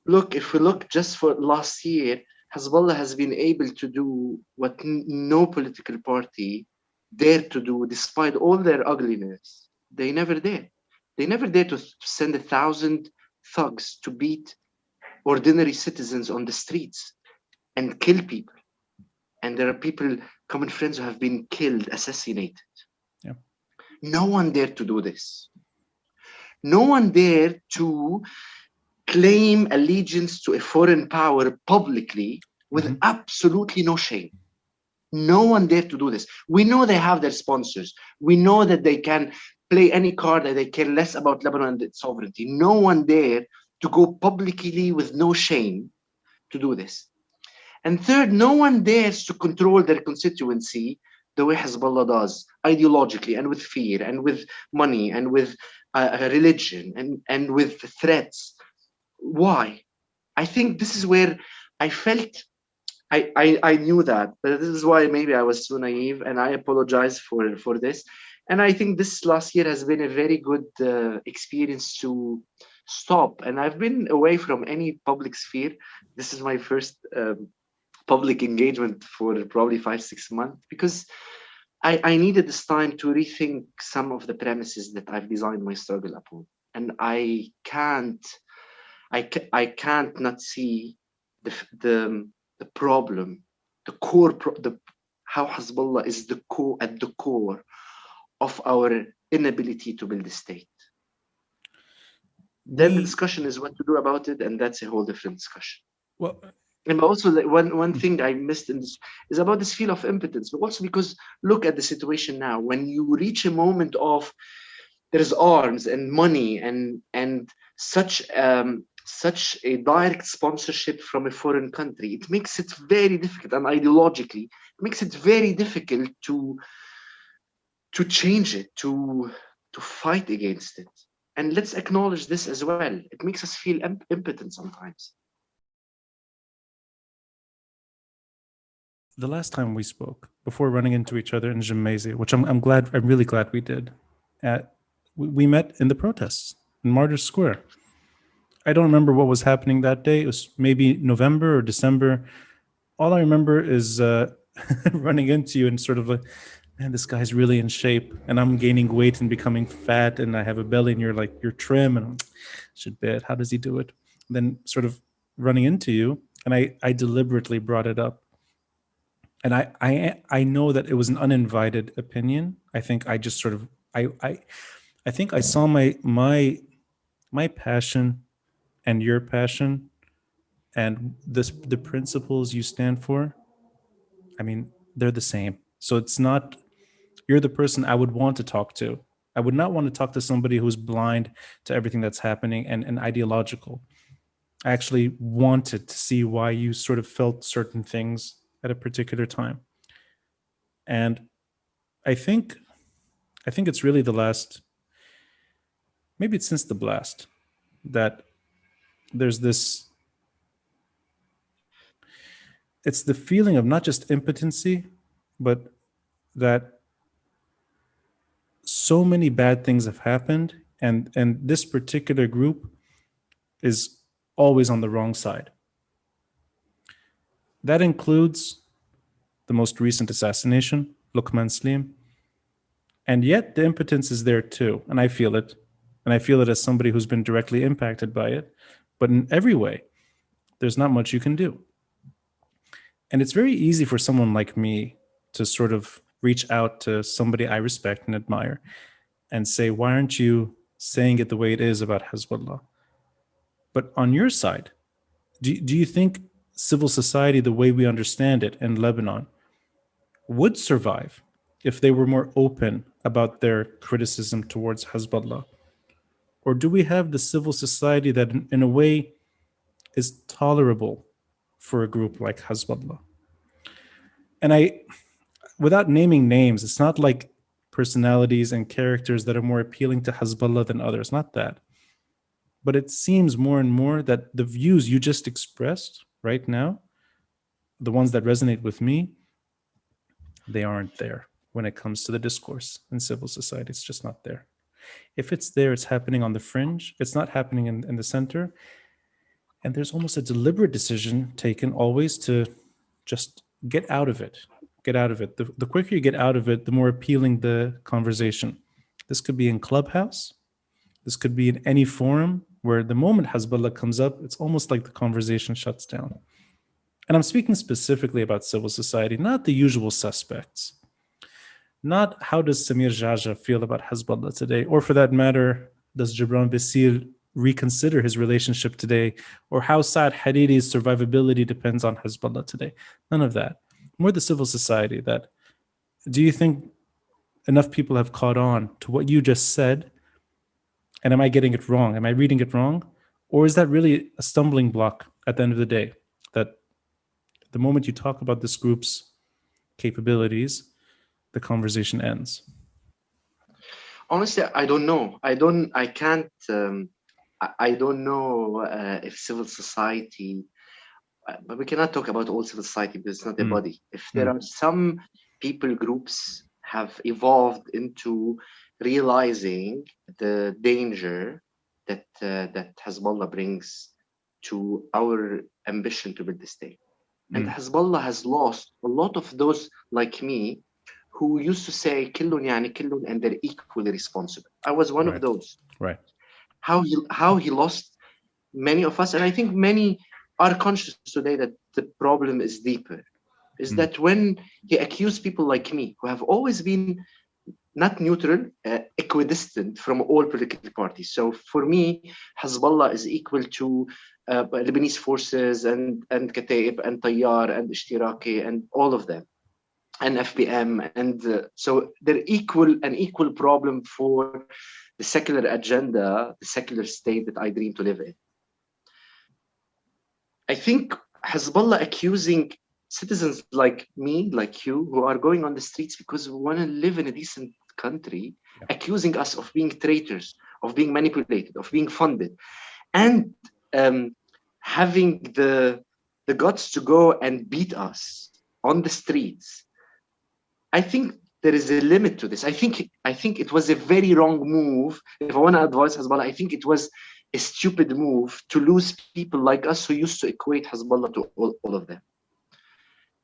if we look just for last year, Hezbollah has been able to do what no political party dared to do, despite all their ugliness. They never did. They never dared to send 1,000 thugs to beat ordinary citizens on the streets and kill people. And there are people, common friends, who have been killed, assassinated. Yeah. No one dared to do this. No one dared to claim allegiance to a foreign power publicly with absolutely no shame. No one dared to do this. We know they have their sponsors. We know that they can play any card, that they care less about Lebanon and its sovereignty. No one dared to go publicly with no shame to do this. And third, no one dares to control their constituency the way Hezbollah does, ideologically and with fear and with money and with religion and with threats. Why? I think this is where I felt I knew that, but this is why maybe I was so naive, and I apologize for this. And I think this last year has been a very good experience to stop. And I've been away from any public sphere. This is my first public engagement for probably 5-6 months, because I needed this time to rethink some of the premises that I've designed my struggle upon. And I can't not see the problem, the core, how Hezbollah is at the core of our inability to build a state. Then the discussion is what to do about it, and that's a whole different discussion. Well, and also one thing I missed in this is about this feel of impotence, but also because look at the situation now. When you reach a moment of there's arms and money and such a direct sponsorship from a foreign country, it makes it very difficult, and ideologically, it makes it very difficult to change it, to fight against it. And let's acknowledge this as well. It makes us feel impotent sometimes. The last time we spoke, before running into each other in Gemmayze, which I'm really glad we did, we met in the protests in Martyrs Square. I don't remember what was happening that day. It was maybe November or December. All I remember is running into you and sort of like, man, this guy's really in shape, and I'm gaining weight and becoming fat, and I have a belly, and you're trim, and I'm, should bet, how does he do it? And then sort of running into you, and I deliberately brought it up. And I know that it was an uninvited opinion. I think I just sort of I think I saw my passion and your passion and the principles you stand for. I mean, they're the same. So it's not, you're the person I would want to talk to. I would not want to talk to somebody who's blind to everything that's happening and ideological. I actually wanted to see why you sort of felt certain things at a particular time. And I think it's really the last, maybe it's since the blast, that there's this, it's the feeling of not just impotency, but that so many bad things have happened, and this particular group is always on the wrong side. That includes the most recent assassination, Luqman Slim. And yet the impotence is there too, and I feel it. And I feel it as somebody who's been directly impacted by it. But in every way, there's not much you can do. And it's very easy for someone like me to sort of reach out to somebody I respect and admire and say, why aren't you saying it the way it is about Hezbollah? But on your side, do you think civil society, the way we understand it in Lebanon, would survive if they were more open about their criticism towards Hezbollah? Or do we have the civil society that in a way is tolerable for a group like Hezbollah? And without naming names, it's not like personalities and characters that are more appealing to Hezbollah than others. Not that. But it seems more and more that the views you just expressed right now, the ones that resonate with me, they aren't there when it comes to the discourse in civil society. It's just not there. If it's there, it's happening on the fringe. It's not happening in the center. And there's almost a deliberate decision taken always to just get out of it. Get out of it. The quicker you get out of it, the more appealing the conversation. This could be in Clubhouse. This could be in any forum where the moment Hezbollah comes up, it's almost like the conversation shuts down. And I'm speaking specifically about civil society, not the usual suspects. Not how does Samir Jaja feel about Hezbollah today, or for that matter, does Gibran Basir reconsider his relationship today, or how Saad Hariri's survivability depends on Hezbollah today. None of that. More the civil society. That, do you think enough people have caught on to what you just said? And am I getting it wrong? Am I reading it wrong? Or is that really a stumbling block at the end of the day? That the moment you talk about this group's capabilities, the conversation ends? Honestly, I don't know. I don't know if civil society, but we cannot talk about all civil society because it's not a body. If there are some people groups have evolved into realizing the danger that that Hezbollah brings to our ambition to build the state. And Hezbollah has lost a lot of those like me who used to say killun yani killun, and they're equally responsible. I was one of those. Right. How he lost many of us, and I think many are conscious today that the problem is deeper. Is that when he accused people like me, who have always been not neutral, equidistant from all political parties. So for me, Hezbollah is equal to Lebanese forces and Kataib and Tayyar and Ishtiraki and all of them, and FPM, and so they're an equal problem for the secular agenda, the secular state that I dream to live in. I think Hezbollah accusing citizens like me, like you, who are going on the streets because we want to live in a decent country, accusing us of being traitors, of being manipulated, of being funded, and having the guts to go and beat us on the streets. I think there is a limit to this. I think it was a very wrong move. If I want to advise Hezbollah, I think it was a stupid move to lose people like us who used to equate Hezbollah to all of them.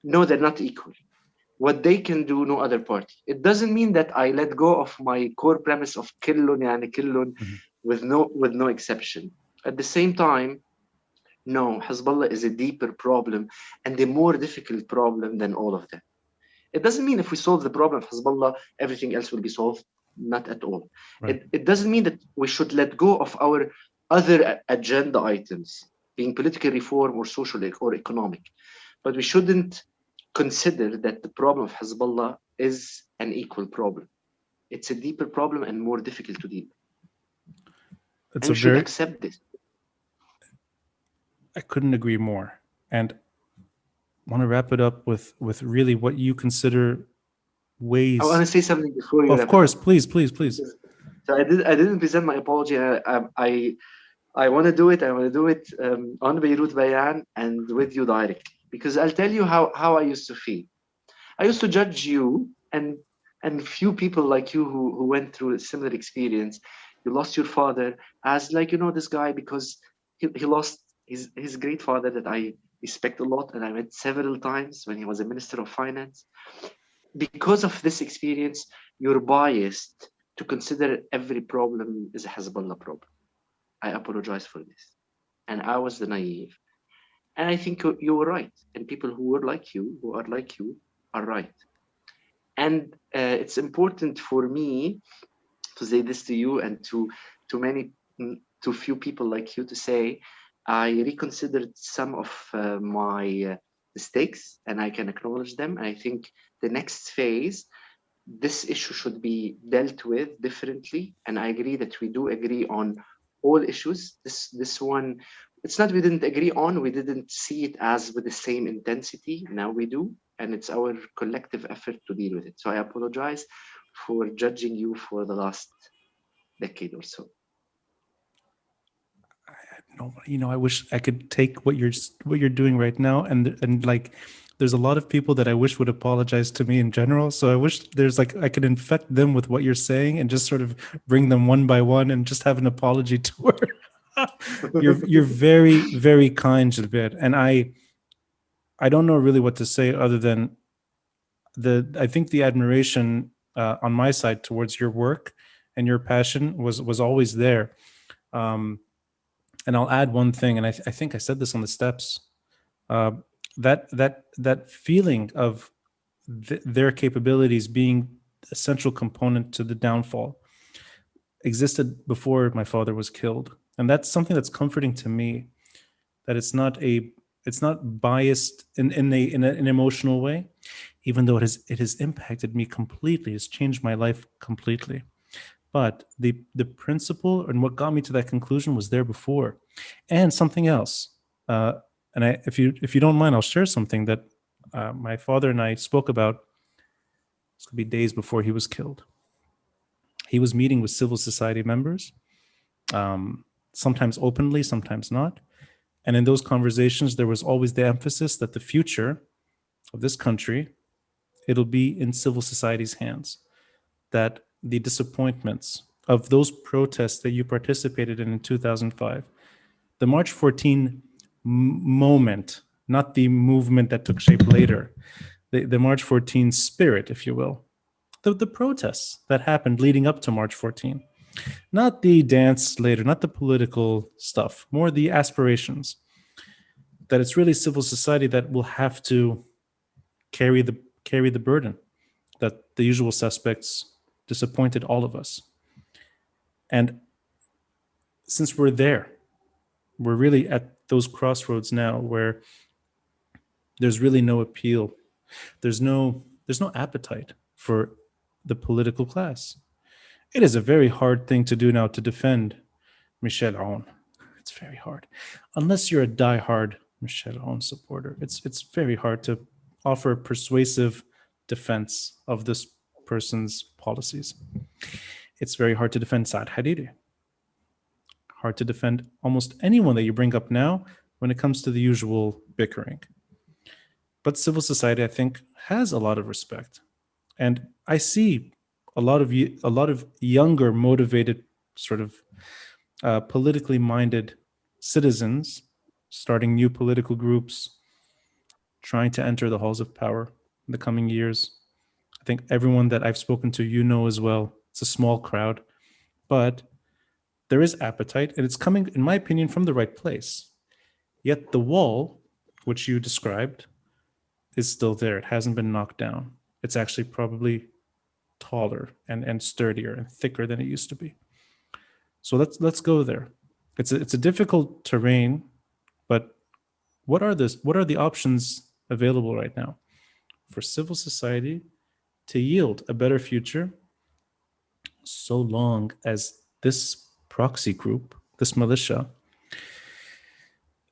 No, they're not equal. What they can do, no other party. It doesn't mean that I let go of my core premise of killun yani killun with no exception. At the same time, no, Hezbollah is a deeper problem and a more difficult problem than all of them. It doesn't mean if we solve the problem of Hezbollah, everything else will be solved. Not at all. Right. It doesn't mean that we should let go of our other agenda items, being political reform or social or economic. But we shouldn't consider that the problem of Hezbollah is an equal problem. It's a deeper problem and more difficult to deal with. And we should accept this. I couldn't agree more. And I want to wrap it up with really what you consider ways. I want to say something before you. Of course, please. So I didn't present my apology. I want to do it. I want to do it on Beirut Banyan and with you directly, because I'll tell you how I used to feel. I used to judge you and few people like you who went through a similar experience. You lost your father as like, this guy because he lost his great father that I respect a lot, and I met several times when he was a minister of finance. Because of this experience, you're biased to consider every problem is a Hezbollah problem. I apologize for this. And I was the naive. And I think you were right. And people who are like you are right. And it's important for me to say this to you and to few people like you to say, I reconsidered some of my mistakes, and I can acknowledge them. And I think the next phase, this issue should be dealt with differently. And I agree that we do agree on all issues. This one, it's not we didn't agree on, we didn't see it as with the same intensity. Now we do, and it's our collective effort to deal with it. So I apologize for judging you for the last decade or so. No, I wish I could take what you're doing right now, and like, there's a lot of people that I wish would apologize to me in general. So I wish there's like I could infect them with what you're saying and just sort of bring them one by one and just have an apology tour. You're very, very kind, Gilbert, and I don't know really what to say other than I think the admiration on my side towards your work and your passion was always there. And I'll add one thing, and I think I said this on the steps. That feeling of their capabilities being a central component to the downfall existed before my father was killed, and that's something that's comforting to me. That it's not biased in an emotional way, even though it has impacted me completely. It's changed my life completely. But the principle and what got me to that conclusion was there before, and something else. And if you don't mind, I'll share something that my father and I spoke about. This could be days before he was killed. He was meeting with civil society members, sometimes openly, sometimes not. And in those conversations, there was always the emphasis that the future of this country, it'll be in civil society's hands. That the disappointments of those protests that you participated in 2005, the March 14 moment, not the movement that took shape later, the March 14 spirit, if you will, the protests that happened leading up to March 14, not the dance later, not the political stuff, more the aspirations, that it's really civil society that will have to carry the burden, that the usual suspects disappointed all of us. And since we're there, we're really at those crossroads now where there's really no appeal. There's no appetite for the political class. It is a very hard thing to do now to defend Michel Aoun. It's very hard. Unless you're a diehard Michel Aoun supporter, it's very hard to offer a persuasive defense of this person's policies. It's very hard to defend Saad Hariri. Hard to defend almost anyone that you bring up now when it comes to the usual bickering. But civil society, I think, has a lot of respect. And I see a lot of younger, motivated, sort of politically minded citizens starting new political groups, trying to enter the halls of power in the coming years. I think everyone that I've spoken to, you know as well, it's a small crowd, but there is appetite, and it's coming, in my opinion, from the right place. Yet the wall, which you described, is still there. It hasn't been knocked down. It's actually probably taller and sturdier and thicker than it used to be. So let's go there. It's a difficult terrain, but what are the options available right now for civil society to yield a better future, so long as this proxy group, this militia,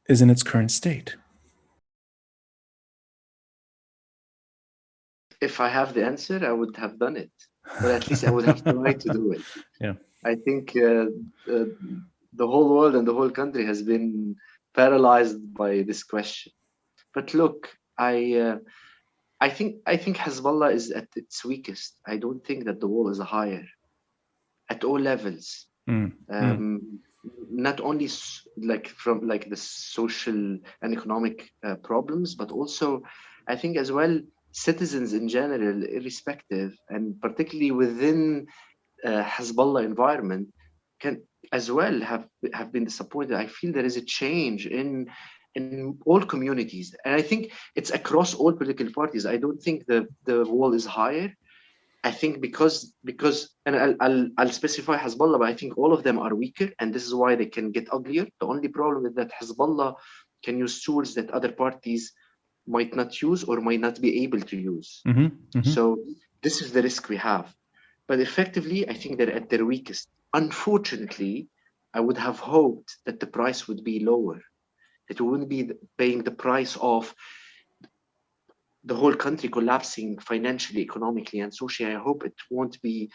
is in its current state? If I have the answer, I would have done it, or at least I would have tried to do it. Yeah. I think the whole world and the whole country has been paralyzed by this question. But look, I think Hezbollah is at its weakest. I don't think that the wall is higher at all levels. Not only from the social and economic problems, but also I think as well citizens in general, irrespective, and particularly within Hezbollah environment, can as well have been disappointed. I feel there is a change in all communities, and I think it's across all political parties. I don't think the wall is higher. I think because and I'll specify Hezbollah, but I think all of them are weaker, and this is why they can get uglier. The only problem is that Hezbollah can use tools that other parties might not use or might not be able to use. So this is the risk we have. But effectively, I think they're at their weakest. Unfortunately, I would have hoped that the price would be lower. That we wouldn't be paying the price of the whole country collapsing financially, economically, and socially. I hope it won't be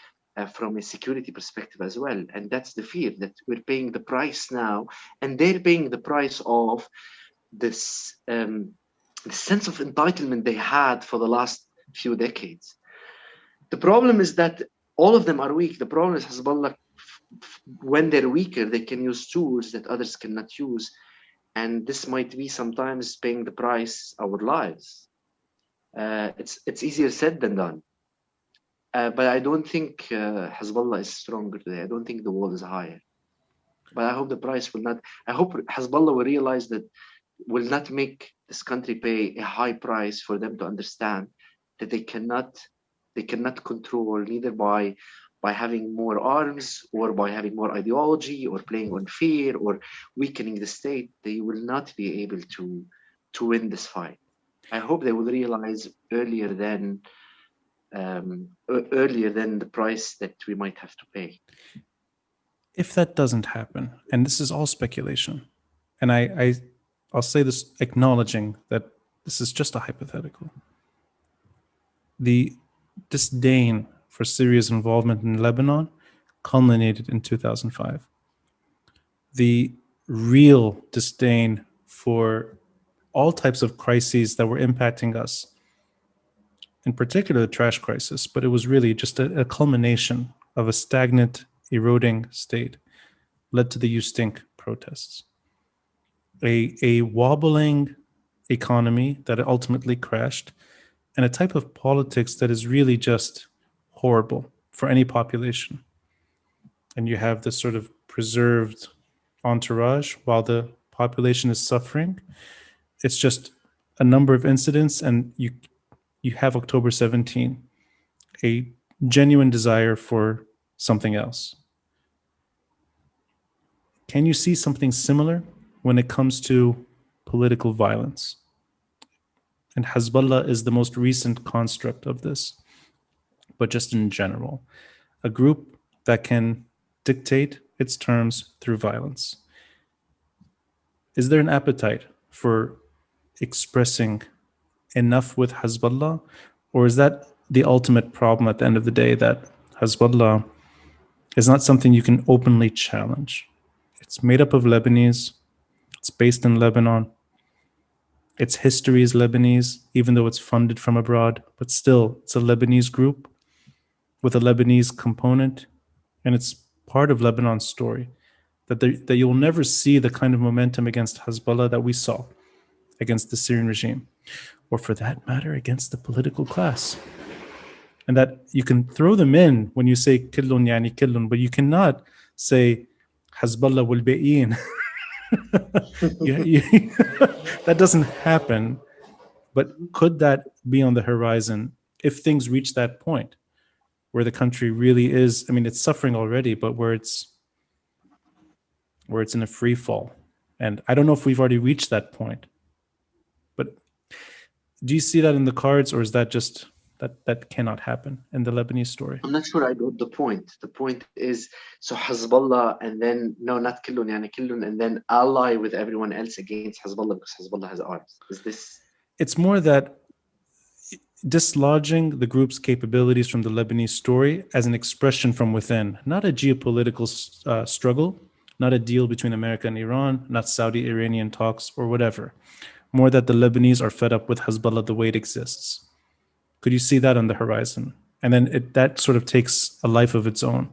from a security perspective as well. And that's the fear, that we're paying the price now, and they're paying the price of this the sense of entitlement they had for the last few decades. The problem is that all of them are weak. The problem is Hezbollah, when they're weaker, they can use tools that others cannot use. And this might be sometimes paying the price, our lives. It's easier said than done. But I don't think Hezbollah is stronger today. I don't think the wall is higher. But I hope the price will not. I hope Hezbollah will realize that will not make this country pay a high price for them to understand that they cannot control, neither by having more arms or by having more ideology or playing on fear or weakening the state. They will not be able to win this fight. I hope they will realize earlier than the price that we might have to pay. If that doesn't happen, and this is all speculation, and I'll say this acknowledging that this is just a hypothetical, the disdain for Syria's involvement in Lebanon culminated in 2005. The real disdain for all types of crises that were impacting us, in particular the trash crisis, but it was really just a culmination of a stagnant, eroding state, led to the You Stink protests. A wobbling economy that ultimately crashed, and a type of politics that is really just horrible for any population. And you have this sort of preserved entourage while the population is suffering. It's just a number of incidents, and you have October 17, a genuine desire for something else. Can you see something similar when it comes to political violence? And Hezbollah is the most recent construct of this, but just in general, a group that can dictate its terms through violence. Is there an appetite for expressing enough with Hezbollah, or is that the ultimate problem at the end of the day, that Hezbollah is not something you can openly challenge? It's made up of Lebanese, it's based in Lebanon, its history is Lebanese, even though it's funded from abroad, but still, it's a Lebanese group with a Lebanese component, and it's part of Lebanon's story. That you'll never see the kind of momentum against Hezbollah that we saw against the Syrian regime, or for that matter, against the political class. And that you can throw them in when you say killun yani killun, but you cannot say Hezbollah will be'in. That doesn't happen. But could that be on the horizon if things reach that point where the country really is, I mean, it's suffering already, but where it's in a free fall? And I don't know if we've already reached that point. But do you see that in the cards, or is that just that cannot happen in the Lebanese story? I'm not sure I got the point. The point is, so Hezbollah, and then, no, not killun, yani killun, and then ally with everyone else against Hezbollah because Hezbollah has arms. Is this? It's more that dislodging the group's capabilities from the Lebanese story as an expression from within, not a geopolitical struggle, not a deal between America and Iran, not Saudi-Iranian talks or whatever. More that the Lebanese are fed up with Hezbollah the way it exists. Could you see that on the horizon? And then that sort of takes a life of its own,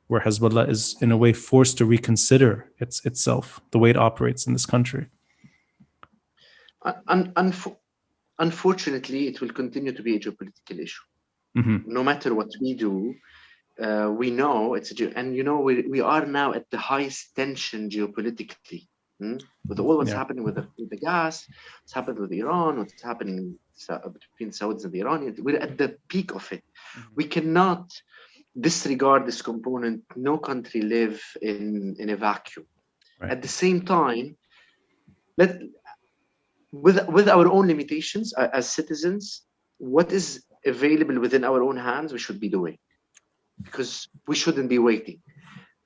where Hezbollah is in a way forced to reconsider itself, the way it operates in this country. Unfortunately, it will continue to be a geopolitical issue. Mm-hmm. No matter what we do, we know it's and we are now at the highest tension geopolitically. With all what's happening with the gas, what's happened with Iran, what's happening between Saudis and the Iranians, we're at the peak of it. Mm-hmm. We cannot disregard this component. No country live in a vacuum. Right. At the same time, with our own limitations as citizens, what is available within our own hands, we should be doing, because we shouldn't be waiting.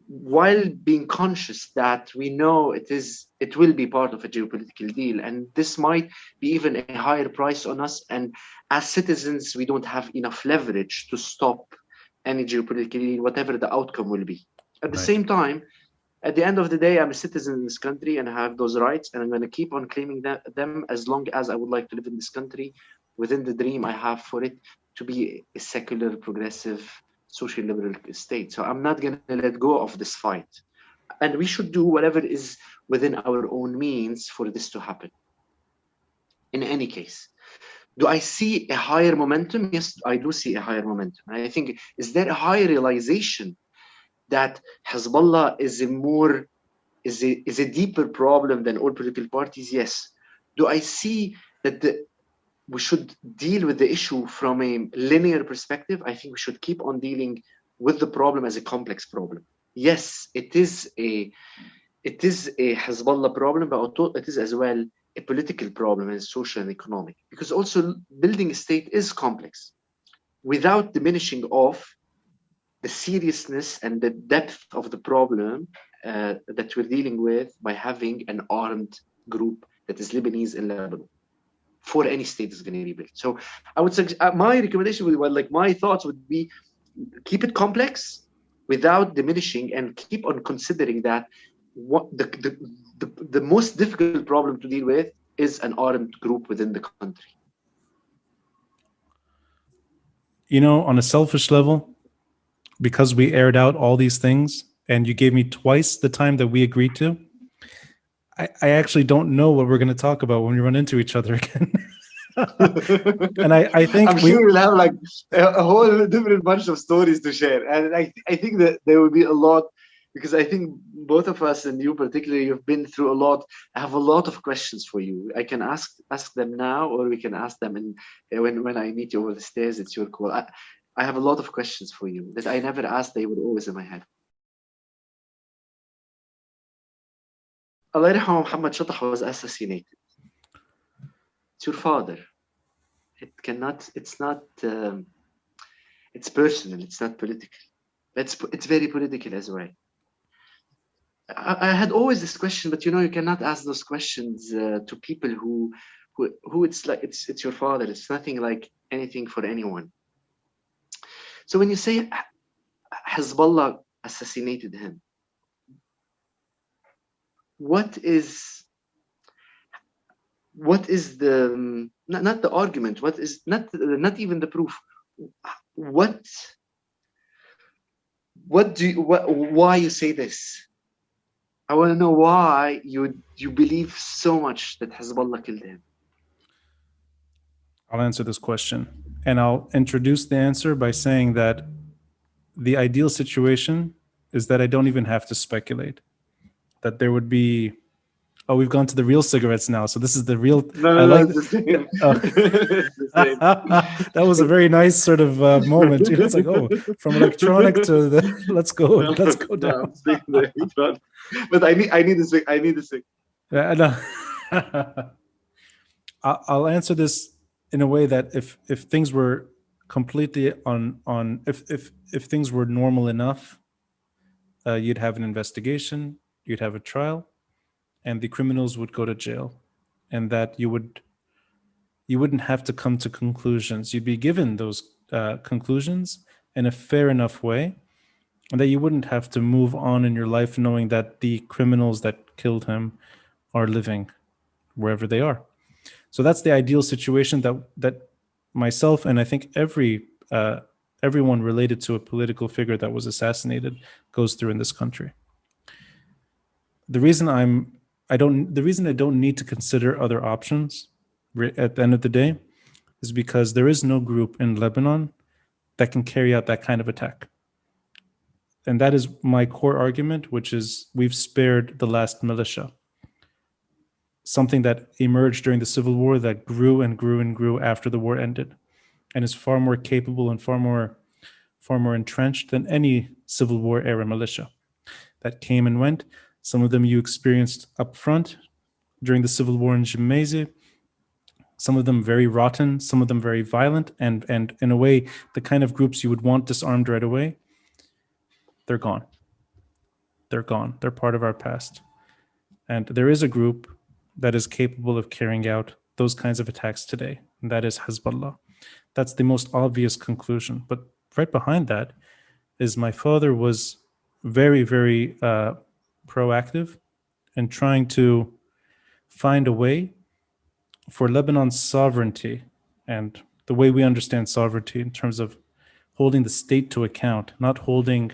while being conscious that we know it will be part of a geopolitical deal, and this might be even a higher price on us, and as citizens we don't have enough leverage to stop any geopolitical deal, whatever the outcome will be. At the same time, at the end of the day, I'm a citizen in this country and I have those rights, and I'm going to keep on claiming them as long as I would like to live in this country within the dream I have for it to be a secular, progressive, social liberal state. So I'm not going to let go of this fight. And we should do whatever is within our own means for this to happen. In any case, do I see a higher momentum? Yes, I do see a higher momentum. And I think, is there a higher realization that Hezbollah is a deeper problem than all political parties? Yes. Do I see that we should deal with the issue from a linear perspective? I think we should keep on dealing with the problem as a complex problem. Yes, it is a Hezbollah problem, but it is as well a political problem and social and economic, because also building a state is complex without diminishing of the seriousness and the depth of the problem that we're dealing with by having an armed group that is Lebanese in Lebanon for any state is going to be built. So I would suggest, my recommendation would be, like my thoughts would be, keep it complex without diminishing, and keep on considering that what the most difficult problem to deal with is an armed group within the country. You know, on a selfish level, because we aired out all these things and you gave me twice the time that we agreed to, I actually don't know what we're going to talk about when we run into each other again. And I think I'm sure we'll have like a whole different bunch of stories to share. And I think that there will be a lot, because I think both of us, and you particularly, you've been through a lot. I have a lot of questions for you. I can ask them now, or we can ask them when I meet you over the stairs. It's your call. I have a lot of questions for you that I never asked. They were always in my head. Allah yarham, Muhammad Shattah was assassinated. It's your father. It's not, it's personal, it's not political. It's very political as well. I had always this question, but you cannot ask those questions to people who it's like, it's your father. It's nothing like anything for anyone. So when you say Hezbollah assassinated him, what is the not the argument? What is not even the proof? Why you say this? I want to know why you believe so much that Hezbollah killed him. I'll answer this question, and I'll introduce the answer by saying that the ideal situation is that I don't even have to speculate. That there would be, we've gone to the real cigarettes now, so this is the real. It's the same. That was a very nice sort of moment. It's like, from electronic to the let's go down. But I need this. Yeah, no. I'll answer this in a way that if things were completely if things were normal enough, you'd have an investigation, you'd have a trial, and the criminals would go to jail, and that you wouldn't have to come to conclusions. You'd be given those conclusions in a fair enough way, and that you wouldn't have to move on in your life knowing that the criminals that killed him are living wherever they are. So that's the ideal situation that myself, and I think everyone related to a political figure that was assassinated goes through in this country. The reason I don't need to consider other options at the end of the day is because there is no group in Lebanon that can carry out that kind of attack. And that is my core argument, which is we've spared the last militia. Something that emerged during the Civil War that grew and grew and grew after the war ended, and is far more capable and far more entrenched than any Civil War era militia that came and went. Some of them you experienced up front during the Civil War in Gemmayze. Some of them very rotten, some of them very violent, and in a way, the kind of groups you would want disarmed right away, they're gone. They're gone. They're part of our past. And there is a group that is capable of carrying out those kinds of attacks today, and that is Hezbollah. That's the most obvious conclusion. But right behind that is my father was very, very proactive in trying to find a way for Lebanon's sovereignty and the way we understand sovereignty in terms of holding the state to account, not holding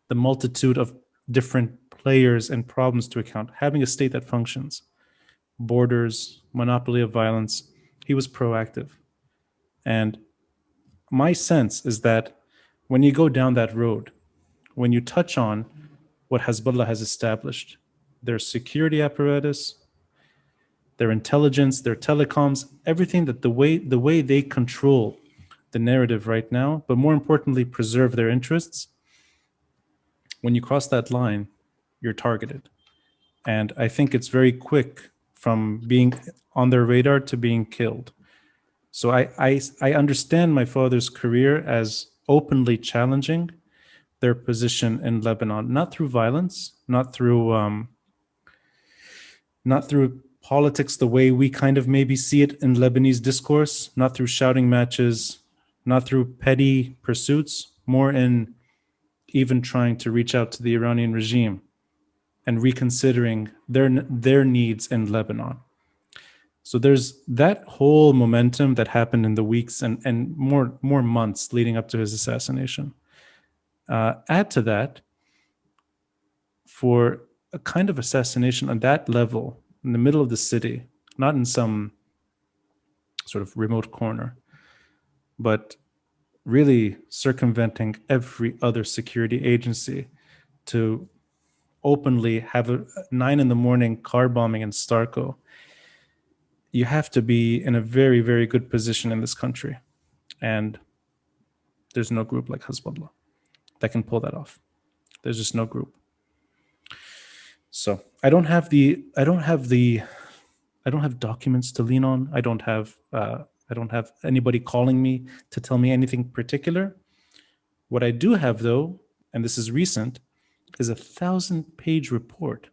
the multitude of different players and problems to account, having a state that functions, borders, monopoly of violence. He was proactive. And my sense is that when you go down that road, when you touch on what Hezbollah has established, their security apparatus, their intelligence, their telecoms, everything that the way they control the narrative right now, but more importantly, preserve their interests, when you cross that line, you're targeted. And I think it's very quick from being on their radar to being killed. So I understand my father's career as openly challenging their position in Lebanon, not through violence, not through politics the way we kind of maybe see it in Lebanese discourse, not through shouting matches, not through petty pursuits, more in even trying to reach out to the Iranian regime and reconsidering their needs in Lebanon. So there's that whole momentum that happened in the weeks and more months leading up to his assassination. Add to that, for a kind of assassination on that level, in the middle of the city, not in some sort of remote corner, but really circumventing every other security agency to openly have a 9 a.m. car bombing in Starko. You have to be in a very, very good position in this country. And there's no group like Hezbollah that can pull that off. There's just no group. So I don't have documents to lean on. I don't have anybody calling me to tell me anything particular. What I do have, though, and this is recent, is a 1,000-page report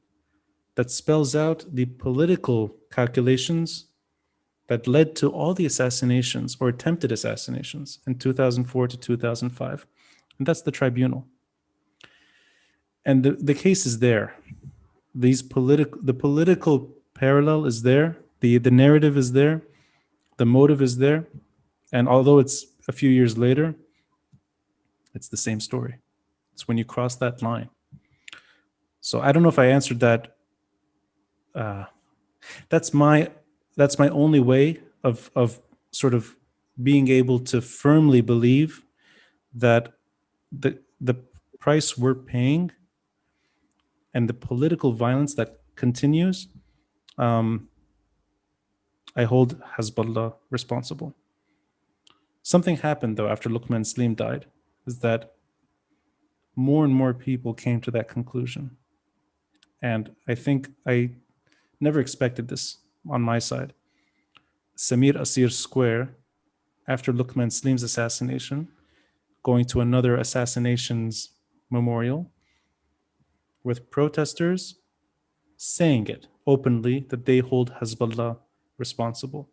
that spells out the political calculations that led to all the assassinations or attempted assassinations in 2004 to 2005. And that's the tribunal. And the case is there. The political parallel is there. The narrative is there. The motive is there. And although it's a few years later, it's the same story. It's when you cross that line. So I don't know if I answered that. That's my only way of sort of being able to firmly believe that the price we're paying and the political violence that continues, I hold Hezbollah responsible. Something happened, though, after Luqman Slim died, is that more and more people came to that conclusion. And I think I never expected this on my side. Samir Asir Square, after Luqman Slim's assassination, going to another assassinations memorial with protesters saying it openly that they hold Hezbollah responsible.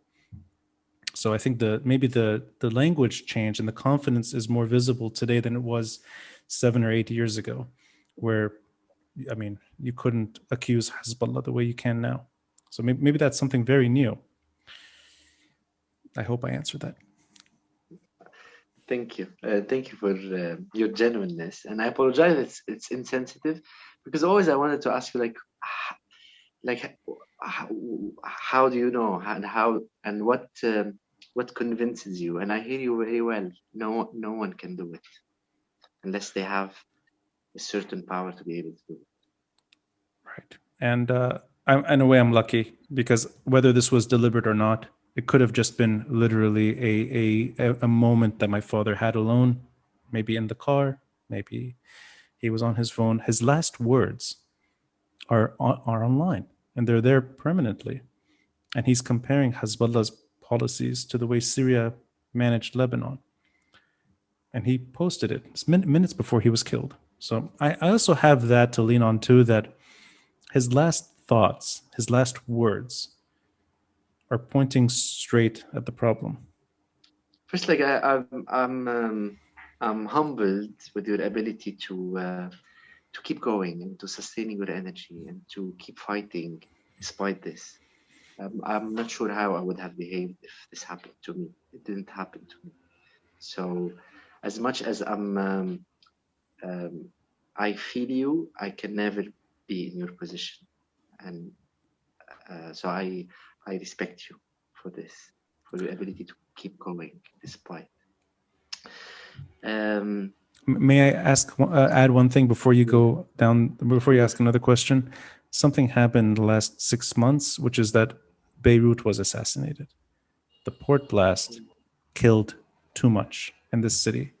So I think maybe the language change and the confidence is more visible today than it was 7 or 8 years ago, where, I mean, you couldn't accuse Hezbollah the way you can now. So maybe that's something very new. I hope I answered that. Thank you. Thank you for your genuineness. And I apologize. It's insensitive, because always I wanted to ask you, how do you know, and what convinces you? And I hear you very well. No one can do it unless they have a certain power to be able to do it. Right. And in a way, I'm lucky, because whether this was deliberate or not, it could have just been literally a moment that my father had alone, maybe in the car, maybe he was on his phone. His last words are online, and they're there permanently. And he's comparing Hezbollah's policies to the way Syria managed Lebanon. And he posted it minutes before he was killed. So I also have that to lean on too, that his last thoughts, his last words are pointing straight at the problem. First, like I'm humbled with your ability to keep going and to sustaining your energy and to keep fighting despite this. I'm not sure how I would have behaved if this happened to me. It didn't happen to me. So, as much as um, I feel you, I can never be in your position, and so I respect you for this, for your ability to keep going despite. Um, May I add one thing before you go down, before you ask another question? Something happened the last 6 months, which is that Beirut was assassinated. The port blast killed too much in this city,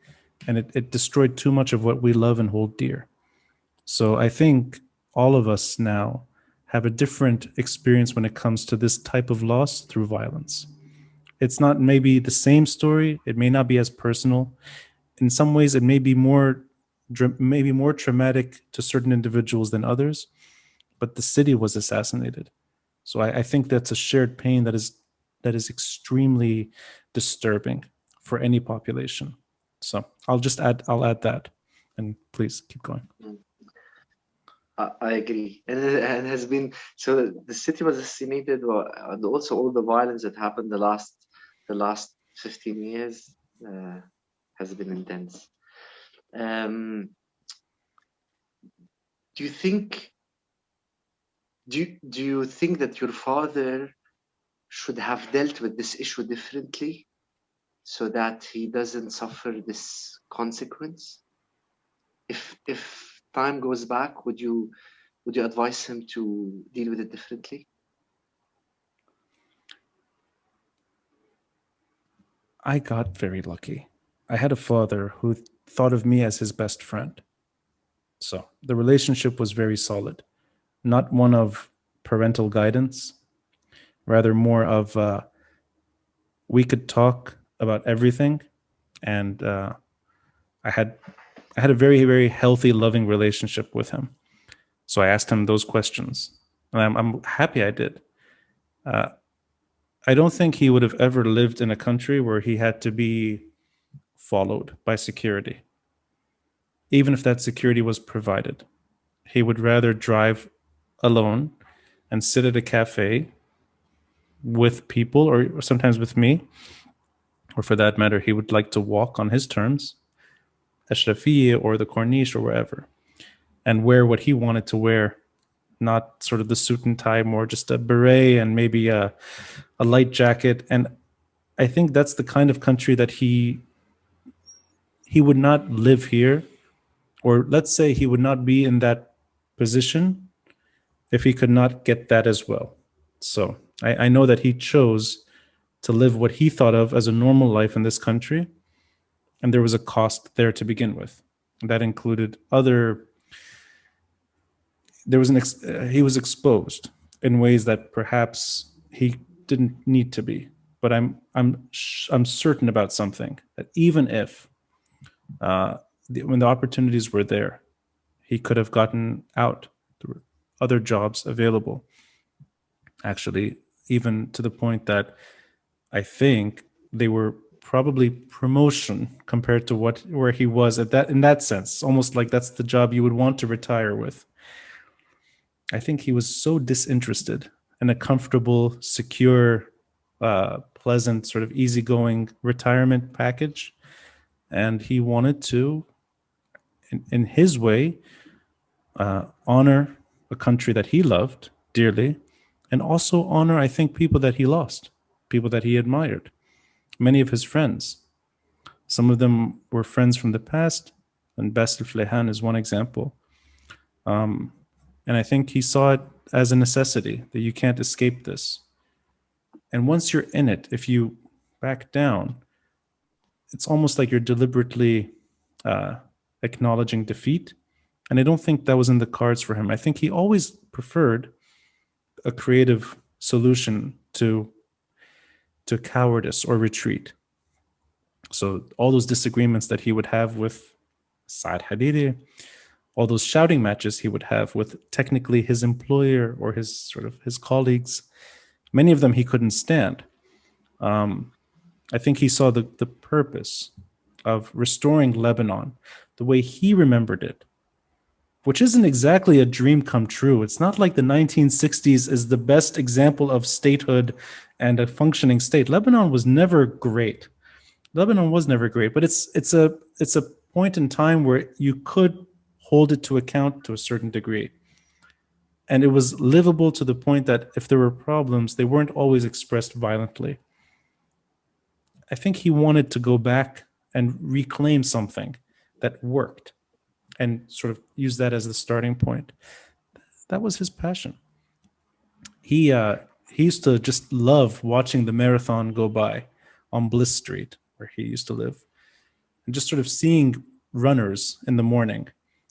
and it destroyed too much of what we love and hold dear. So I think all of us now have a different experience when it comes to this type of loss through violence. It's not maybe the same story. It may not be as personal. In some ways, it may be maybe more traumatic to certain individuals than others. But the city was assassinated, so I think that's a shared pain that is extremely disturbing for any population. So I'll add that, and please keep going. I agree, and it has been so. The city was assassinated, and also all the violence that happened the last 15 years has been intense. Um, do you think do you think that your father should have dealt with this issue differently so that he doesn't suffer this consequence? If time goes back, would you advise him to deal with it differently? I got very lucky. I had a father who thought of me as his best friend. So the relationship was very solid, not one of parental guidance, rather more of we could talk about everything, and I had I had a very, very healthy, loving relationship with him. So I asked him those questions, and I'm happy I did. Uh, I don't think he would have ever lived in a country where he had to be followed by security, even if that security was provided. He would rather drive alone and sit at a cafe with people, or sometimes with me, or for that matter, he would like to walk on his terms, Ashrafiyeh or the Corniche or wherever, and wear what he wanted to wear, not sort of the suit and tie, more just a beret and maybe a light jacket. And I think that's the kind of country that he would not live here, or let's say he would not be in that position if he could not get that as well. So I know that he chose to live what he thought of as a normal life in this country, and there was a cost there to begin with. That included other. There was he was exposed in ways that perhaps he didn't need to be. But I'm certain about something, that even if when the opportunities were there, he could have gotten out. There were other jobs available. Actually, even to the point that I think they were probably promotion compared to where he was at that in that sense. Almost like that's the job you would want to retire with. I think he was so disinterested in a comfortable, secure, pleasant, sort of easygoing retirement package, and he wanted to, in his way, honor a country that he loved dearly, and also honor, I think, people that he lost, people that he admired, many of his friends. Some of them were friends from the past, and Bassel Flehan is one example. And I think he saw it as a necessity that you can't escape this. And once you're in it, if you back down, it's almost like you're deliberately acknowledging defeat. And I don't think that was in the cards for him. I think he always preferred a creative solution to cowardice or retreat. So all those disagreements that he would have with Saad Hariri, all those shouting matches he would have with technically his employer or his colleagues. Many of them he couldn't stand. I think he saw the purpose of restoring Lebanon the way he remembered it, which isn't exactly a dream come true. It's not like the 1960s is the best example of statehood and a functioning state. Lebanon was never great. But it's a point in time where you could hold it to account to a certain degree. And it was livable to the point that if there were problems, they weren't always expressed violently. I think he wanted to go back and reclaim something that worked and sort of use that as the starting point. That was his passion. He used to just love watching the marathon go by on Bliss Street, where he used to live, and just sort of seeing runners in the morning.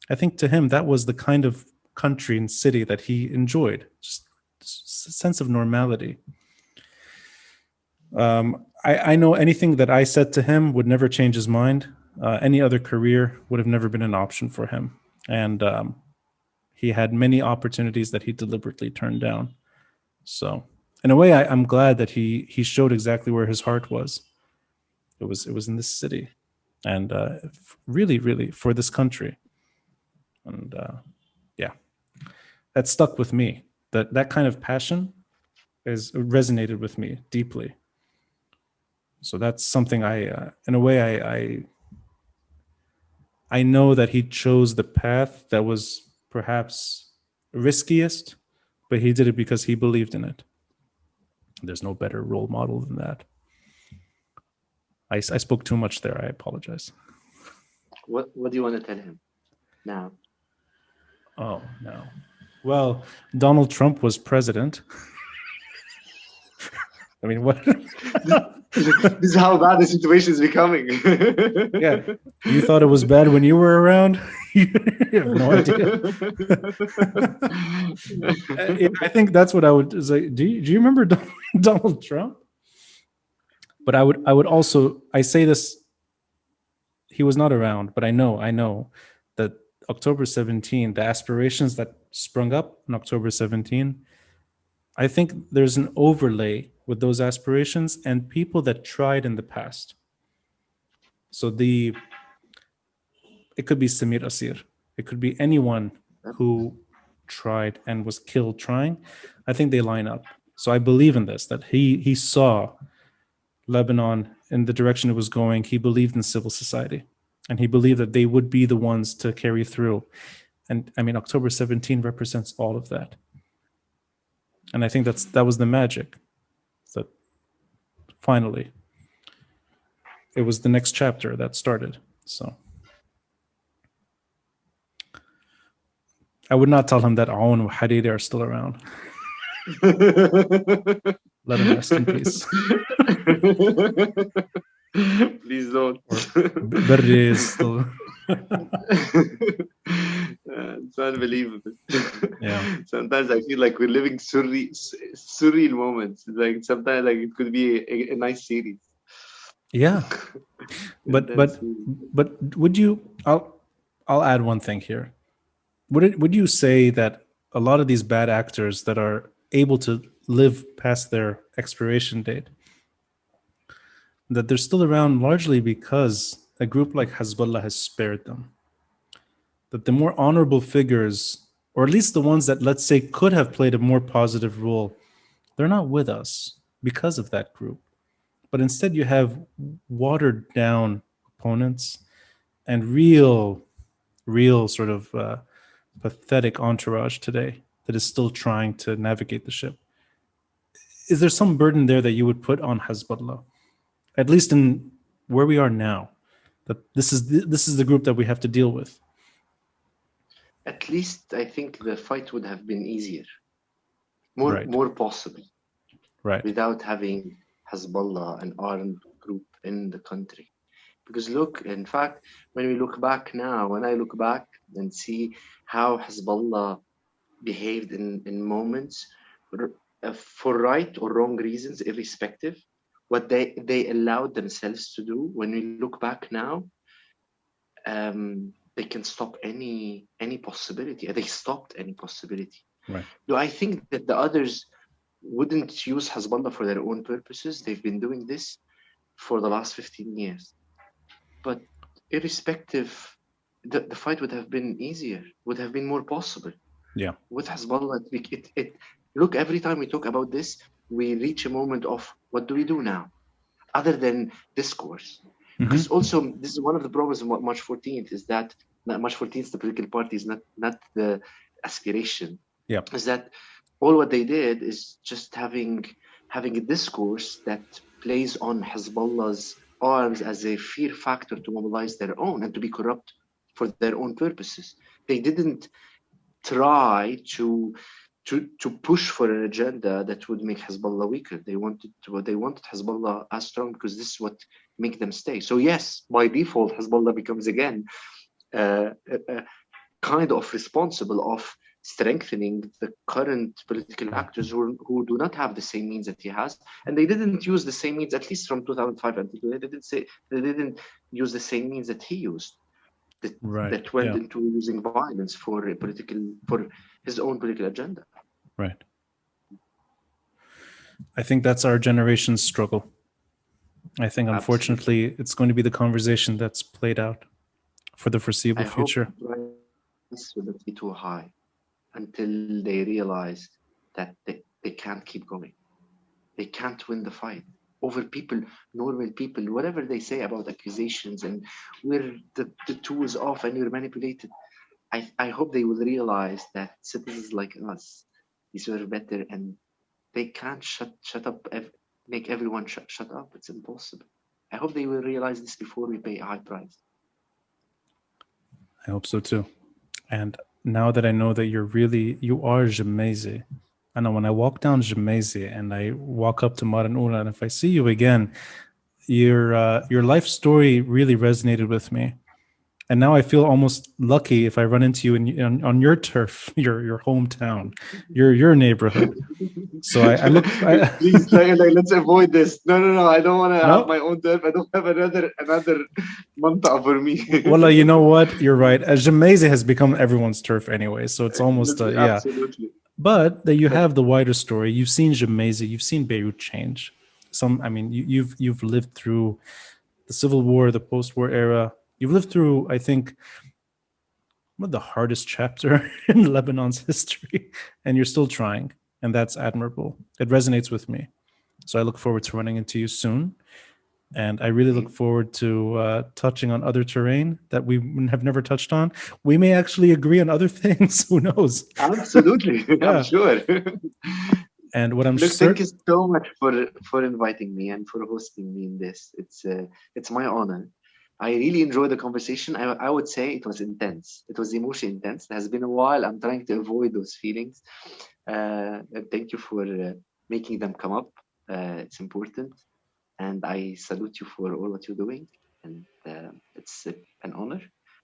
I think to him, that was the kind of country and city that he enjoyed, just a sense of normality. I know anything that I said to him would never change his mind. Any other career would have never been an option for him. And he had many opportunities that he deliberately turned down. So in a way, I'm glad that he showed exactly where his heart was. It was in this city, and really, really for this country. And yeah, that stuck with me. That kind of passion resonated with me deeply. So that's something in a way, I know that he chose the path that was perhaps riskiest, but he did it because he believed in it. There's no better role model than that. I spoke too much there. I apologize. What do you want to tell him now? Oh, no. Well, Donald Trump was president. I mean, what? This is how bad the situation is becoming. Yeah. You thought it was bad when you were around? You have no idea. I think that's what I would say. Do you remember Donald Trump? But I would also, I say this, he was not around, but I know that October 17, the aspirations that sprung up on October 17, I think there's an overlay with those aspirations and people that tried in the past. So it could be Samir Asir. It could be anyone who tried and was killed trying. I think they line up. So I believe in this, that he saw Lebanon in the direction it was going. He believed in civil society, and he believed that they would be the ones to carry through. And I mean, October 17 represents all of that. And I think that was the magic. That finally, it was the next chapter that started. So I would not tell him that Aoun and Hariri are still around. Let him rest in peace. Please don't. Berri is still. It's unbelievable. Yeah. Sometimes I feel like we're living surreal moments. Like sometimes, like it could be a nice series. Yeah, but would you? I'll add one thing here. Would you say that a lot of these bad actors that are able to live past their expiration date, that they're still around largely because a group like Hezbollah has spared them? That the more honorable figures, or at least the ones that, let's say, could have played a more positive role, they're not with us because of that group. But instead you have watered down opponents and real sort of pathetic entourage today that is still trying to navigate the ship. Is there some burden there that you would put on Hezbollah, at least in where we are now, that this is the group that we have to deal with? At least I think the fight would have been easier, more possible, right? Without having Hezbollah, an armed group in the country. Because look, in fact, when I look back and see how Hezbollah behaved in moments for right or wrong reasons, irrespective, what they allowed themselves to do, when we look back now, they can stop any possibility. They stopped any possibility. Right. Do I think that the others wouldn't use Hezbollah for their own purposes? They've been doing this for the last 15 years. But irrespective, the fight would have been easier, would have been more possible. Yeah. With Hezbollah, look, every time we talk about this, we reach a moment of what do we do now, other than discourse. Because also, this is one of the problems of March 14th, is that March 14th, the political party, is not the aspiration. Yeah. Is that all what they did is just having a discourse that plays on Hezbollah's arms as a fear factor to mobilize their own and to be corrupt for their own purposes. They didn't try to push for an agenda that would make Hezbollah weaker. They wanted Hezbollah as strong because this is what make them stay. So yes, by default, Hezbollah becomes again kind of responsible of strengthening the current political actors who do not have the same means that he has, and they didn't use the same means, at least from 2005 until today. They didn't use the same means that he used. That went into using violence for his own political agenda. Right. I think that's our generation's struggle. I think, unfortunately, it's going to be the conversation that's played out for the foreseeable future. This will not be too high until they realize that they can't keep going. They can't win the fight over people, normal people, whatever they say about accusations and we're the tools off and you're manipulated. I hope they will realize that citizens like us deserve better, and they can't shut up, make everyone shut up. It's impossible. I hope they will realize this before we pay a high price. I hope so too. And now that I know that you are Gemmayze, I know when I walk down Gemmayze and I walk up to Maran Ula, and if I see you again, your life story really resonated with me. And now I feel almost lucky if I run into you on your turf, your hometown, your neighborhood. So I look. Please, let's avoid this. No. I don't want to have my own turf. I don't have another manta for me. Well, you know what? You're right. Gemmayze has become everyone's turf anyway, so it's almost absolutely. But that you have the wider story. You've seen Gemmayze. You've seen Beirut change. You've lived through the civil war, the post-war era. You've lived through, I think, the hardest chapter in Lebanon's history, and you're still trying, and that's admirable. It resonates with me. So I look forward to running into you soon, and I really look forward to touching on other terrain that we have never touched on. We may actually agree on other things. Who knows? Absolutely. I'm sure. And what I'm thank you so much for inviting me and for hosting me in this. It's my honor. I really enjoyed the conversation. I would say it was intense. It was emotionally intense. It has been a while. I'm trying to avoid those feelings. And thank you for making them come up. It's important. And I salute you for all what you're doing. And it's an honor.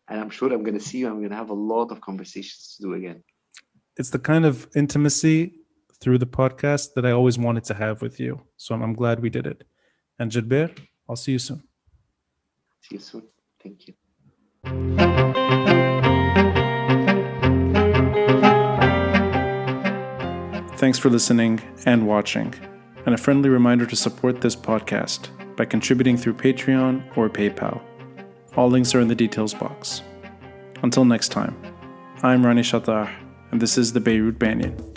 And I'm sure I'm going to see you. I'm going to have a lot of conversations to do again. It's the kind of intimacy through the podcast that I always wanted to have with you. So I'm glad we did it. And Gilbert, I'll see you soon. See you soon. Thank you. Thanks for listening and watching. And a friendly reminder to support this podcast by contributing through Patreon or PayPal. All links are in the details box. Until next time, I'm Rani Shatah, and this is the Beirut Banyan.